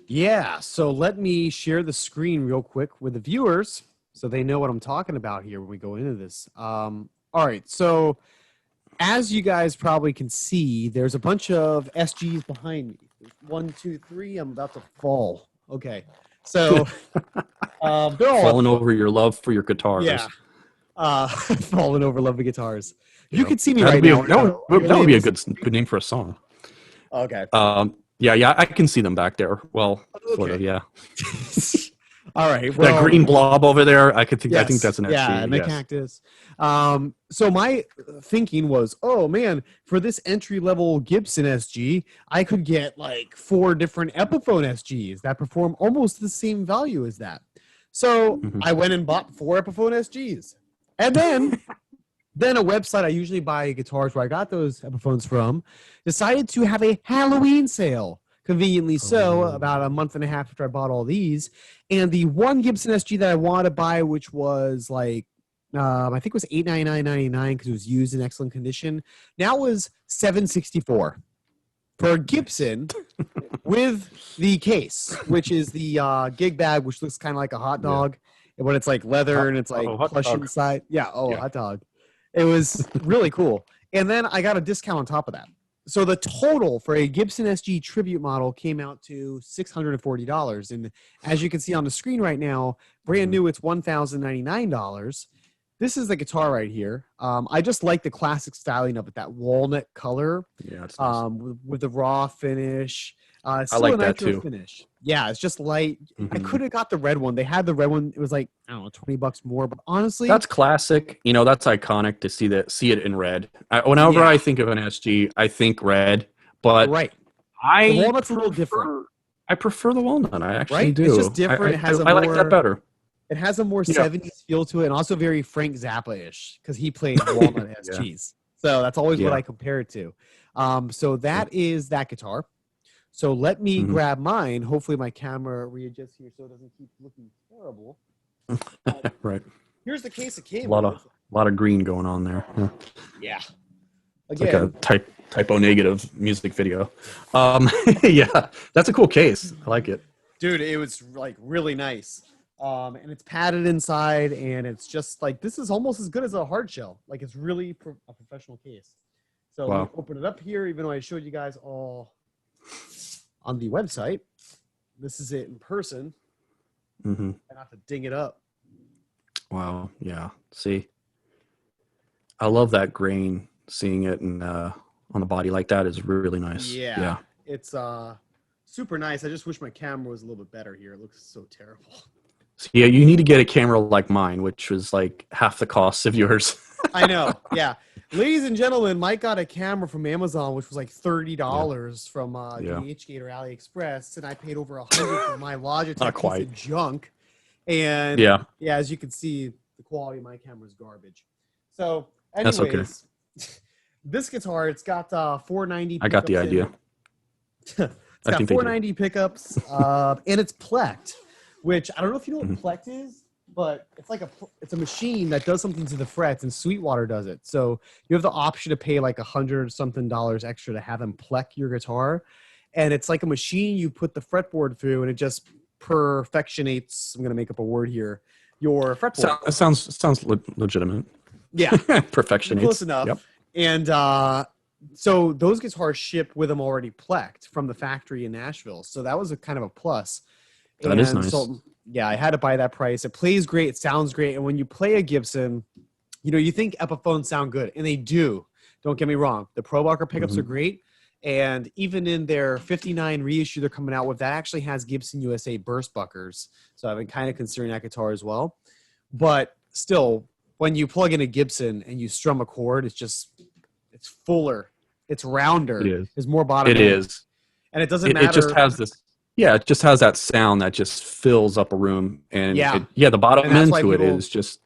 S1: Yeah, so let me share the screen real quick with the viewers so they know what I'm talking about here when we go into this. All right, so as you guys probably can see, there's a bunch of SGs behind me. There's 1, 2, 3. I'm about to fall. Okay, so they're all
S2: Falling over your love for your guitars.
S1: Yeah, falling over lovely guitars. You
S2: Yeah.
S1: can see me
S2: That'd
S1: right
S2: be
S1: now.
S2: that would be a good name for a song.
S1: Okay.
S2: Yeah, I can see them back there. Well, sort of,
S1: Okay.
S2: yeah.
S1: All right. Well,
S2: That green blob over there, I think
S1: yes,
S2: that's an SG.
S1: yeah, and the cactus. So my thinking was, oh man, for this entry level Gibson SG, I could get like 4 different Epiphone SGs that perform almost the same value as that. So I went and bought 4 Epiphone SGs, and then a website I usually buy guitars where I got those Epiphones from decided to have a Halloween sale. Conveniently so, about a month and a half after I bought all these. And the one Gibson SG that I wanted to buy, which was like, I think it was $899.99 because it was used in excellent condition, now was $764 for a Gibson with the case, which is the gig bag, which looks kind of like a hot dog, but it's like leather and it's like plush inside. Yeah, hot dog. It was really cool. And then I got a discount on top of that. So the total for a Gibson SG tribute model came out to $640. And as you can see on the screen right now, brand new, it's $1,099. This is the guitar right here. I just like the classic styling of it, that walnut color.
S2: Yeah, it's nice.
S1: With the raw finish.
S2: I like that too.
S1: Finish. Yeah, it's just light. I could have got the red one. They had the red one. It was like, I don't know, $20 more. But honestly,
S2: that's classic. You know, that's iconic to see it in red. Whenever I think of an SG, I think red. But
S1: right,
S2: the
S1: walnut's a little different.
S2: I prefer the walnut. I actually do.
S1: It's just different. It has I
S2: like that better.
S1: It has a more 70s feel to it, and also very Frank Zappa-ish because he played walnut SGs. So that's always what I compare it to. So that is that guitar. So let me grab mine. Hopefully my camera readjusts here so it doesn't keep looking terrible.
S2: Right.
S1: Here's the case it came
S2: with. A lot of green going on there.
S1: Yeah.
S2: It's like a typo negative music video. Yeah, that's a cool case. I like it.
S1: Dude, it was like really nice. And it's padded inside, and it's just like, this is almost as good as a hard shell. Like, it's really a professional case. So let me open it up here, even though I showed you guys all on the website. This is it in person. I have to ding it up.
S2: Wow. Yeah. See, I love that grain. Seeing it on the body like that is really nice. Yeah.
S1: It's super nice. I just wish my camera was a little bit better here. It looks so terrible.
S2: So, yeah, you need to get a camera like mine, which was like half the cost of yours.
S1: I know. Yeah. Ladies and gentlemen, Mike got a camera from Amazon, which was like $30 from EVH Gate or AliExpress, and I paid over $100 for my Logitech piece of junk. And as you can see, the quality of my camera is garbage. So, anyways,
S2: that's okay.
S1: This guitar, it's got 490.
S2: I got the idea.
S1: It's got 490 pickups, and it's plecked, which I don't know if you know what plecked is, but it's a machine that does something to the frets, and Sweetwater does it. So you have the option to pay like $100 something extra to have them pleck your guitar, and it's like a machine you put the fretboard through, and it just perfectionates. I'm gonna make up a word here. Your fretboard.
S2: It sounds legitimate.
S1: Yeah,
S2: perfectionates.
S1: Close enough. Yep. And so those guitars ship with them already plecked from the factory in Nashville. So that was a kind of a plus.
S2: That is nice.
S1: So, yeah, I had to buy that price. It plays great. It sounds great. And when you play a Gibson, you know, you think Epiphones sound good, and they do. Don't get me wrong. The Pro Bucker pickups are great. And even in their 59 reissue they're coming out with, that actually has Gibson USA burst buckers. So I've been kind of considering that guitar as well. But still, when you plug in a Gibson and you strum a chord, it's fuller. It's rounder.
S2: It is.
S1: There's more bottom.
S2: It is.
S1: And it doesn't matter.
S2: It just has this. Yeah, it just has that sound that just fills up a room. And the bottom end to it is just.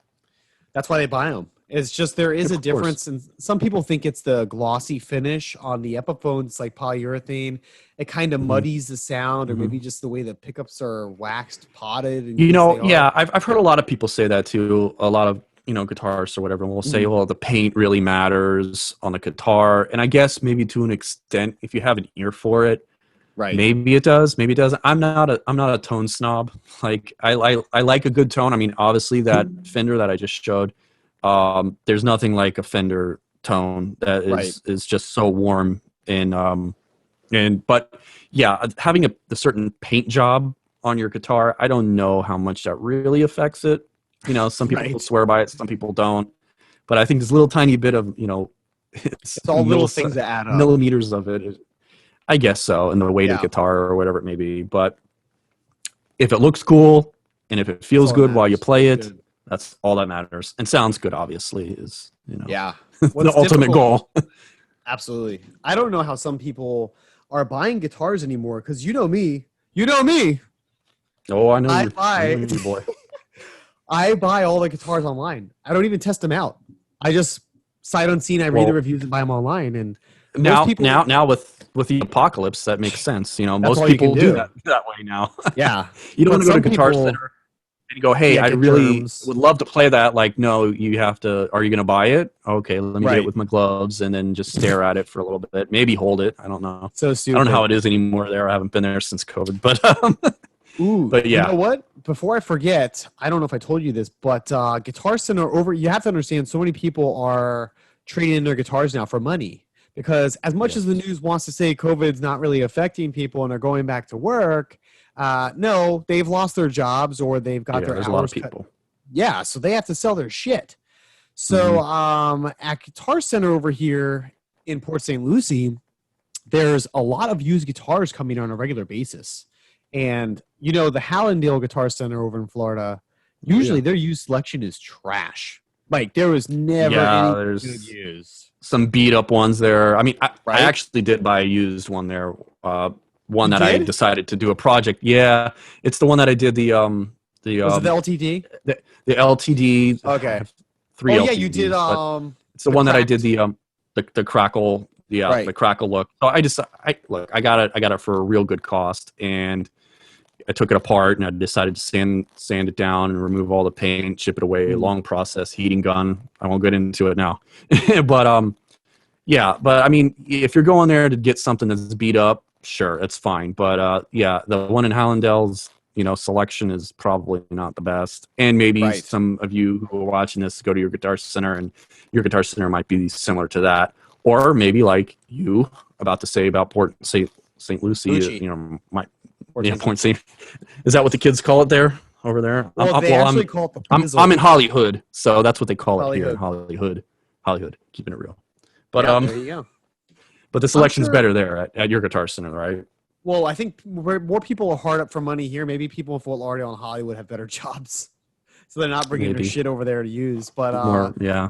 S1: That's why they buy them. It's just there is a
S2: Of course.
S1: difference, and some people think it's the glossy finish on the Epiphones, like polyurethane. It kind of
S2: Mhm.
S1: muddies the sound, or
S2: Mhm.
S1: maybe just the way the pickups are waxed, potted. In
S2: You
S1: case
S2: know,
S1: they are.
S2: yeah, I've heard a lot of people say that too. A lot of guitarists or whatever will say,
S1: Mhm.
S2: well, the paint really matters on the guitar, and I guess maybe to an extent, if you have an ear for it,
S1: Right.
S2: maybe it does, maybe it doesn't. I'm not a tone snob. Like I like a good tone. I mean, obviously that Fender that I just showed, there's nothing like a Fender tone that
S1: Right.
S2: is just so warm and but yeah, having a certain paint job on your guitar, I don't know how much that really affects it. Some people
S1: Right.
S2: swear by it, some people don't. But I think this little tiny bit of
S1: It's all little things that add up.
S2: millimeters of it. I guess so, and the weight of
S1: Yeah.
S2: the guitar or whatever it may be. But if it looks cool and if it
S1: That's
S2: feels
S1: all that
S2: good while you
S1: matters.
S2: play
S1: Looks
S2: it,
S1: good.
S2: that's all that matters. And sounds good, obviously, is
S1: Yeah.
S2: the
S1: What's
S2: ultimate
S1: difficult?
S2: goal.
S1: Absolutely. I don't know how some people are buying guitars anymore because you know me. You know me.
S2: Oh, I know
S1: I
S2: I know
S1: buy
S2: you, boy.
S1: I buy all the guitars online. I don't even test them out. I just sight unseen. I read the
S2: Well,
S1: reviews and buy them online. And most
S2: now
S1: people,
S2: now now with the apocalypse, that makes sense.
S1: that's
S2: Most
S1: all you can
S2: people do
S1: do.
S2: that way now.
S1: Yeah.
S2: You don't
S1: But
S2: want to go to
S1: some
S2: Guitar
S1: people,
S2: Center and go, hey,
S1: yeah,
S2: I
S1: get
S2: really
S1: germs.
S2: would love to play that. Like, no, you have to. Are you going to buy it? Okay, let me get it
S1: Right.
S2: with my gloves and then just stare at it for a little bit. Maybe hold it. I don't know.
S1: So
S2: I don't know how
S1: stupid.
S2: it is anymore there. I haven't been there since COVID, but
S1: Ooh,
S2: but
S1: you know
S2: yeah,
S1: what? Before I forget, I don't know if I told you this, but Guitar Center you have to understand so many people are trading in their guitars now for money because as much as the
S2: yes,
S1: news wants to say COVID's not really affecting people and they're going back to work, no, they've lost their jobs or they've got
S2: yeah.
S1: their
S2: There's a lot of
S1: hours cut.
S2: people.
S1: Yeah, so they have to sell their shit. So
S2: Hmm.
S1: at Guitar Center over here in Port St. Lucie, there's a lot of used guitars coming on a regular basis. And the Hallandale Guitar Center over in Florida,
S2: Oh, yeah,
S1: usually their used selection is trash. Like there was never
S2: yeah.
S1: any good
S2: There's
S1: used.
S2: some beat up ones there. I mean, I
S1: Right?
S2: actually did buy a used one there. One
S1: You
S2: that I
S1: did?
S2: decided to do a project. Yeah, it's the one that I did the
S1: Was it the
S2: um
S1: LTD?
S2: the LTD. I
S1: Okay.
S2: have three
S1: Oh yeah, you did
S2: LTDs, but it's the
S1: the
S2: one that I did
S1: cracked.
S2: the crackle. Yeah,
S1: Right.
S2: the crackle look. So I got it for a real good cost, and I took it apart and I decided to sand it down and remove all the paint, ship it away.
S1: Mm.
S2: Long process, heating gun. I won't get into it now, but yeah. But I mean, if you're going there to get something that's beat up, sure, it's fine. But yeah, the one in Hallandale's selection is probably not the best. And maybe
S1: Right.
S2: some of you who are watching this go to your Guitar Center, and your Guitar Center might be similar to that, or maybe like you about to say about Port St. Lucie,
S1: Lucci.
S2: might.
S1: Or
S2: Yeah,
S1: St.
S2: Point
S1: Lucie.
S2: C. Is that what the kids call it there? Over there?
S1: Well, they
S2: Well,
S1: actually call it the
S2: I'm
S1: Pizzle.
S2: in Hollywood, so that's what they call it here in
S1: Hollywood.
S2: Hollywood, keeping it real. But
S1: Yeah, there you go.
S2: but the
S1: I'm
S2: selection's
S1: sure.
S2: better there at your Guitar Center, right?
S1: Well, I think more people are hard up for money here. Maybe people in Fort Lauderdale and Hollywood have better jobs, so they're not bringing their
S2: Maybe
S1: shit over there to use. But
S2: more. Yeah.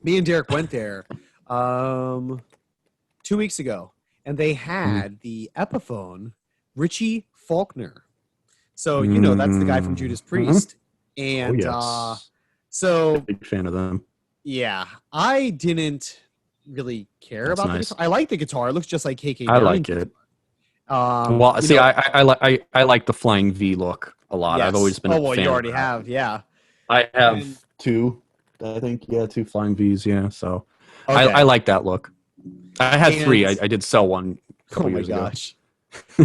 S1: me and Derek went there 2 weeks ago, and they
S2: Mm.
S1: had the Epiphone Richie Faulkner. So that's the guy from Judas
S2: Mhm.
S1: Priest,
S2: Oh
S1: and
S2: yes,
S1: so
S2: big fan of them.
S1: yeah, I didn't really care
S2: That's
S1: about the
S2: nice.
S1: guitar. I like the guitar; it looks just like KK
S2: I like
S1: Downing.
S2: it. Well,
S1: You
S2: see,
S1: know,
S2: I like the flying V look a lot. I've always
S1: yes.
S2: been
S1: Oh
S2: a
S1: well,
S2: fan
S1: you
S2: of
S1: already
S2: that.
S1: have, yeah.
S2: I have
S1: And
S2: two, I think. Yeah, two flying V's. Yeah, so I
S1: okay,
S2: like that look. I had three.
S1: and
S2: I did sell one a
S1: oh
S2: couple
S1: my
S2: years ago.
S1: gosh.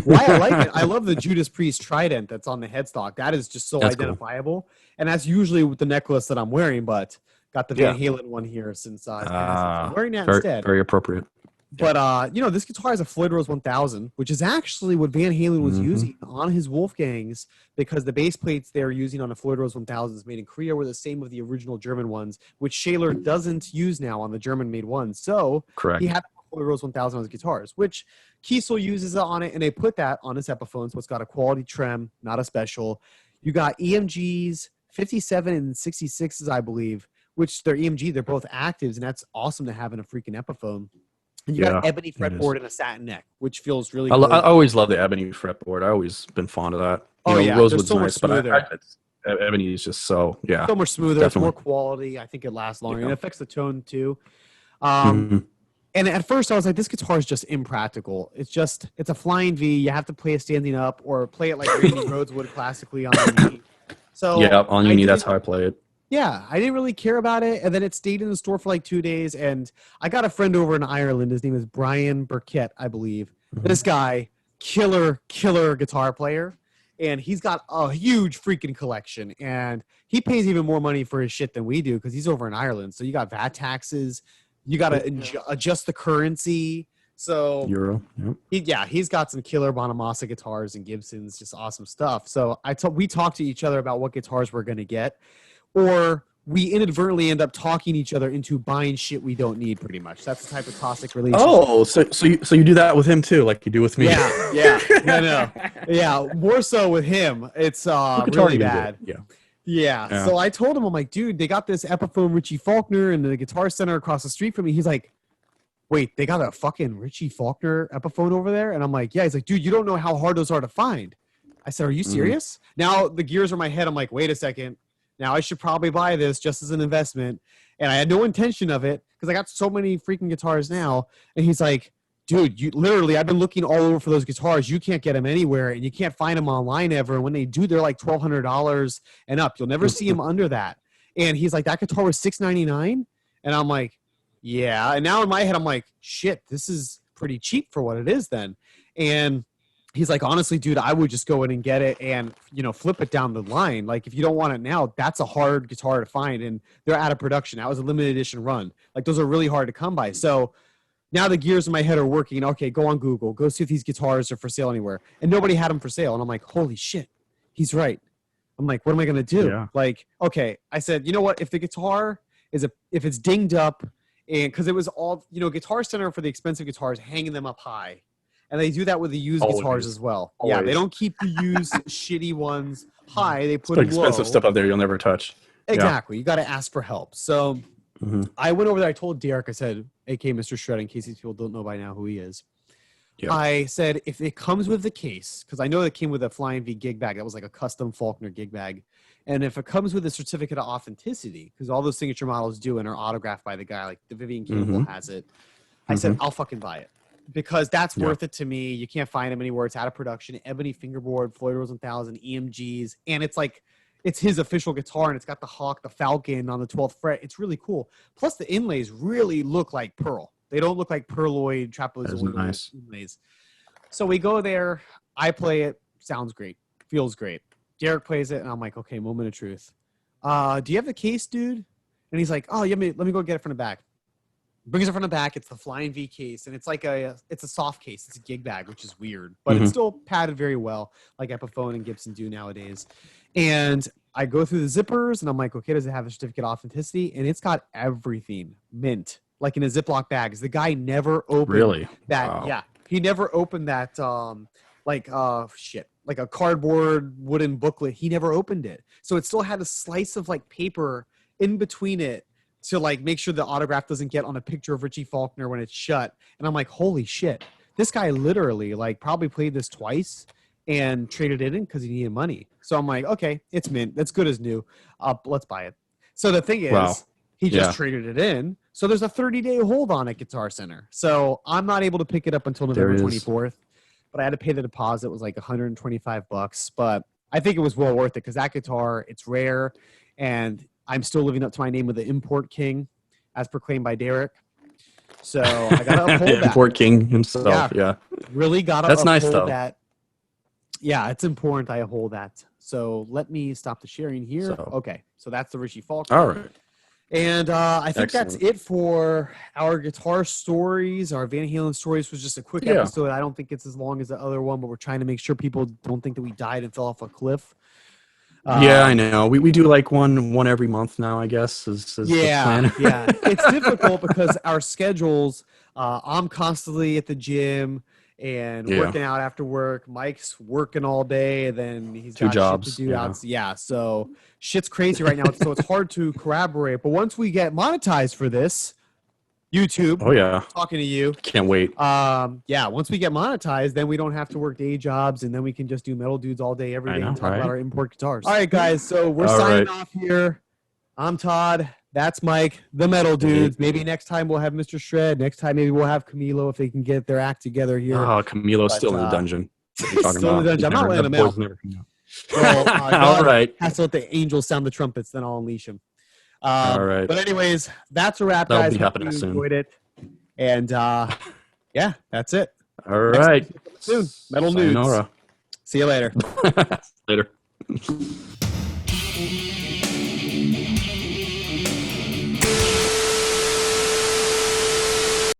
S1: Why I like it, I love the Judas Priest trident that's on the headstock. That is just so
S2: That's cool.
S1: identifiable. And that's usually with the necklace that I'm wearing, but got the Van
S2: Yeah.
S1: Halen one here since his passing. So I'm wearing that
S2: Very
S1: instead.
S2: very appropriate.
S1: But this guitar has a Floyd Rose 1000, which is actually what Van Halen was
S2: Mhm.
S1: using on his Wolfgangs, because the base plates they're using on the Floyd Rose 1000s made in Korea were the same of the original German ones, which Shaler doesn't use now on the German-made ones. So
S2: Correct.
S1: he had the Floyd Rose 1000 on his guitars, which Kiesel uses it on it, and they put that on his Epiphone, so it's got a quality trim, not a special. You got EMGs, 57 and 66s, I believe, which they're EMG, they're both actives, and that's awesome to have in a freaking Epiphone. And you got an ebony
S2: it is.
S1: fretboard and a satin neck, which feels really
S2: I
S1: good.
S2: always love the ebony fretboard. I always been fond of that.
S1: Oh, yeah, they're
S2: Rosewood's
S1: so much
S2: nice, but
S1: smoother.
S2: Ebony is just so
S1: so much smoother.
S2: definitely.
S1: It's more quality. I think it lasts longer.
S2: Yeah.
S1: And it affects the tone too.
S2: Mhm.
S1: And at first I was like, this guitar is just impractical. It's a flying V. You have to play it standing up or play it like Randy Rhoads would classically on the Uni. So
S2: Yeah, on Uni, that's how I
S1: didn't-
S2: play it.
S1: Yeah, I didn't really care about it. And then it stayed in the store for like 2 days. And I got a friend over in Ireland. His name is Brian Burkett, I believe.
S2: Mhm.
S1: This guy, killer guitar player. And he's got a huge freaking collection. And he pays even more money for his shit than we do because he's over in Ireland. So you got VAT taxes. You got to adjust the currency. So
S2: Euro. Yep.
S1: he's got some killer Bonamassa guitars and Gibsons, just awesome stuff. So we talked to each other about what guitars we're going to get, or we inadvertently end up talking each other into buying shit we don't need. Pretty much, that's the type of toxic relationship.
S2: Oh, so you do that with him too, like you do with me?
S1: Yeah. More so with him. It's really bad. Yeah. So I told him, I'm like, dude, they got this Epiphone Richie Faulkner in the Guitar Center across the street from me. He's like, wait, they got a fucking Richie Faulkner Epiphone over there? And I'm like, yeah. He's like, dude, you don't know how hard those are to find. I said, are you serious? Now the gears are in my head. I'm like, wait a second. Now I should probably buy this just as an investment. And I had no intention of it because I got so many freaking guitars now. And he's like, dude, I've been looking all over for those guitars. You can't get them anywhere, and you can't find them online ever. And when they do, they're like $1,200 and up. You'll never see them under that. And he's like, that guitar was $699, and I'm like, yeah. And now in my head, I'm like, shit, this is pretty cheap for what it is then. And he's like, honestly, dude, I would just go in and get it and flip it down the line. Like if you don't want it now, that's a hard guitar to find, and they're out of production. That was a limited edition run. Like those are really hard to come by. So now the gears in my head are working. Okay, go on Google. Go see if these guitars are for sale anywhere. And nobody had them for sale. And I'm like, holy shit, he's right. I'm like, what am I going to do?
S2: Yeah.
S1: Like, okay. I said, you know what? If the guitar if it's dinged up, and because it was all, Guitar Center for the expensive guitars, hanging them up high. And they do that with the used guitars as well.
S2: Always.
S1: Yeah, they don't keep the used shitty ones high. They put
S2: It's like
S1: them low.
S2: expensive stuff up there you'll never touch.
S1: Exactly. You got to ask for help. So I went over there. I told Derek, I said, AK Mr. Shred, in case these people don't know by now who he is. Yeah. I said, if it comes with the case, because I know it came with a Flying V gig bag. That was like a custom Faulkner gig bag. And if it comes with a certificate of authenticity, because all those signature models do and are autographed by the guy, like the Vivian Campbell has it, I said, I'll fucking buy it. Because that's worth it to me. You can't find them anywhere. It's out of production. Ebony fingerboard, Floyd Rose 1000, EMGs. And it's like, it's his official guitar, and it's got the hawk, the falcon on the 12th fret. It's really cool. Plus, the inlays really look like pearl. They don't look like pearloid trapezoid
S2: nice
S1: inlays. So we go there. I play it. Sounds great. Feels great. Derek plays it, and I'm like, okay, moment of truth. Do you have the case, dude? And he's like, oh, let me go get it from the back. Brings it from the back. It's the Flying V case, and it's like it's a soft case. It's a gig bag, which is weird, but it's still padded very well, like Epiphone and Gibson do nowadays. And I go through the zippers, and I'm like, okay, does it have a certificate of authenticity? And it's got everything mint, like in a Ziploc bag. The guy never opened that. Wow. Yeah, he never opened that. Like a cardboard wooden booklet. He never opened it, so it still had a slice of like paper in between it to like make sure the autograph doesn't get on a picture of Richie Faulkner when it's shut. And I'm like, holy shit, this guy literally like probably played this twice and traded it in because he needed money. So I'm like, okay, it's mint. That's good as new. Let's buy it. So the thing is, he just traded it in. So there's a 30-day hold on at Guitar Center. So I'm not able to pick it up until November 24th, but I had to pay the deposit. It was like $125, but I think it was well worth it because that guitar, it's rare, and I'm still living up to my name with the Import King, as proclaimed by Derek. So I got to uphold that.
S2: Import King himself, yeah.
S1: Really got to
S2: That's
S1: uphold
S2: nice, though.
S1: that. Yeah, it's important I uphold that. So let me stop the sharing here. Okay, so that's the Richie Faulkner.
S2: All right.
S1: And I think that's it for our guitar stories. Our Van Halen stories was just a quick episode. I don't think it's as long as the other one, but we're trying to make sure people don't think that we died and fell off a cliff.
S2: Yeah, I know. We do like one every month now, I guess. Is the plan.
S1: Yeah. It's difficult because our schedules, I'm constantly at the gym and working out after work. Mike's working all day, and then he's got
S2: 2 jobs
S1: shit to do out. So shit's crazy right now. So it's hard to corroborate. But once we get monetized for this, YouTube.
S2: Oh yeah,
S1: Talking to you.
S2: can't wait.
S1: Yeah, once we get monetized, then we don't have to work day jobs, and then we can just do Metal Dudes all day, every day, and talk about our import guitars. All right, guys, so we're signing off here. I'm Todd. That's Mike, the Metal Dudes. Maybe next time we'll have Mr. Shred. Next time maybe we'll have Camilo if they can get their act together here.
S2: Oh, Camilo's still in the dungeon.
S1: Still in the dungeon. I'm not letting him out. Well,
S2: All right.
S1: Has to let the angels sound the trumpets, then I'll unleash him.
S2: All right.
S1: But anyways, that's a wrap,
S2: That'll
S1: guys.
S2: be happening soon.
S1: Enjoyed it. And yeah, that's it.
S2: All right.
S1: Soon. Metal Nudes.
S2: Sayonara.
S1: See you later.
S2: Later.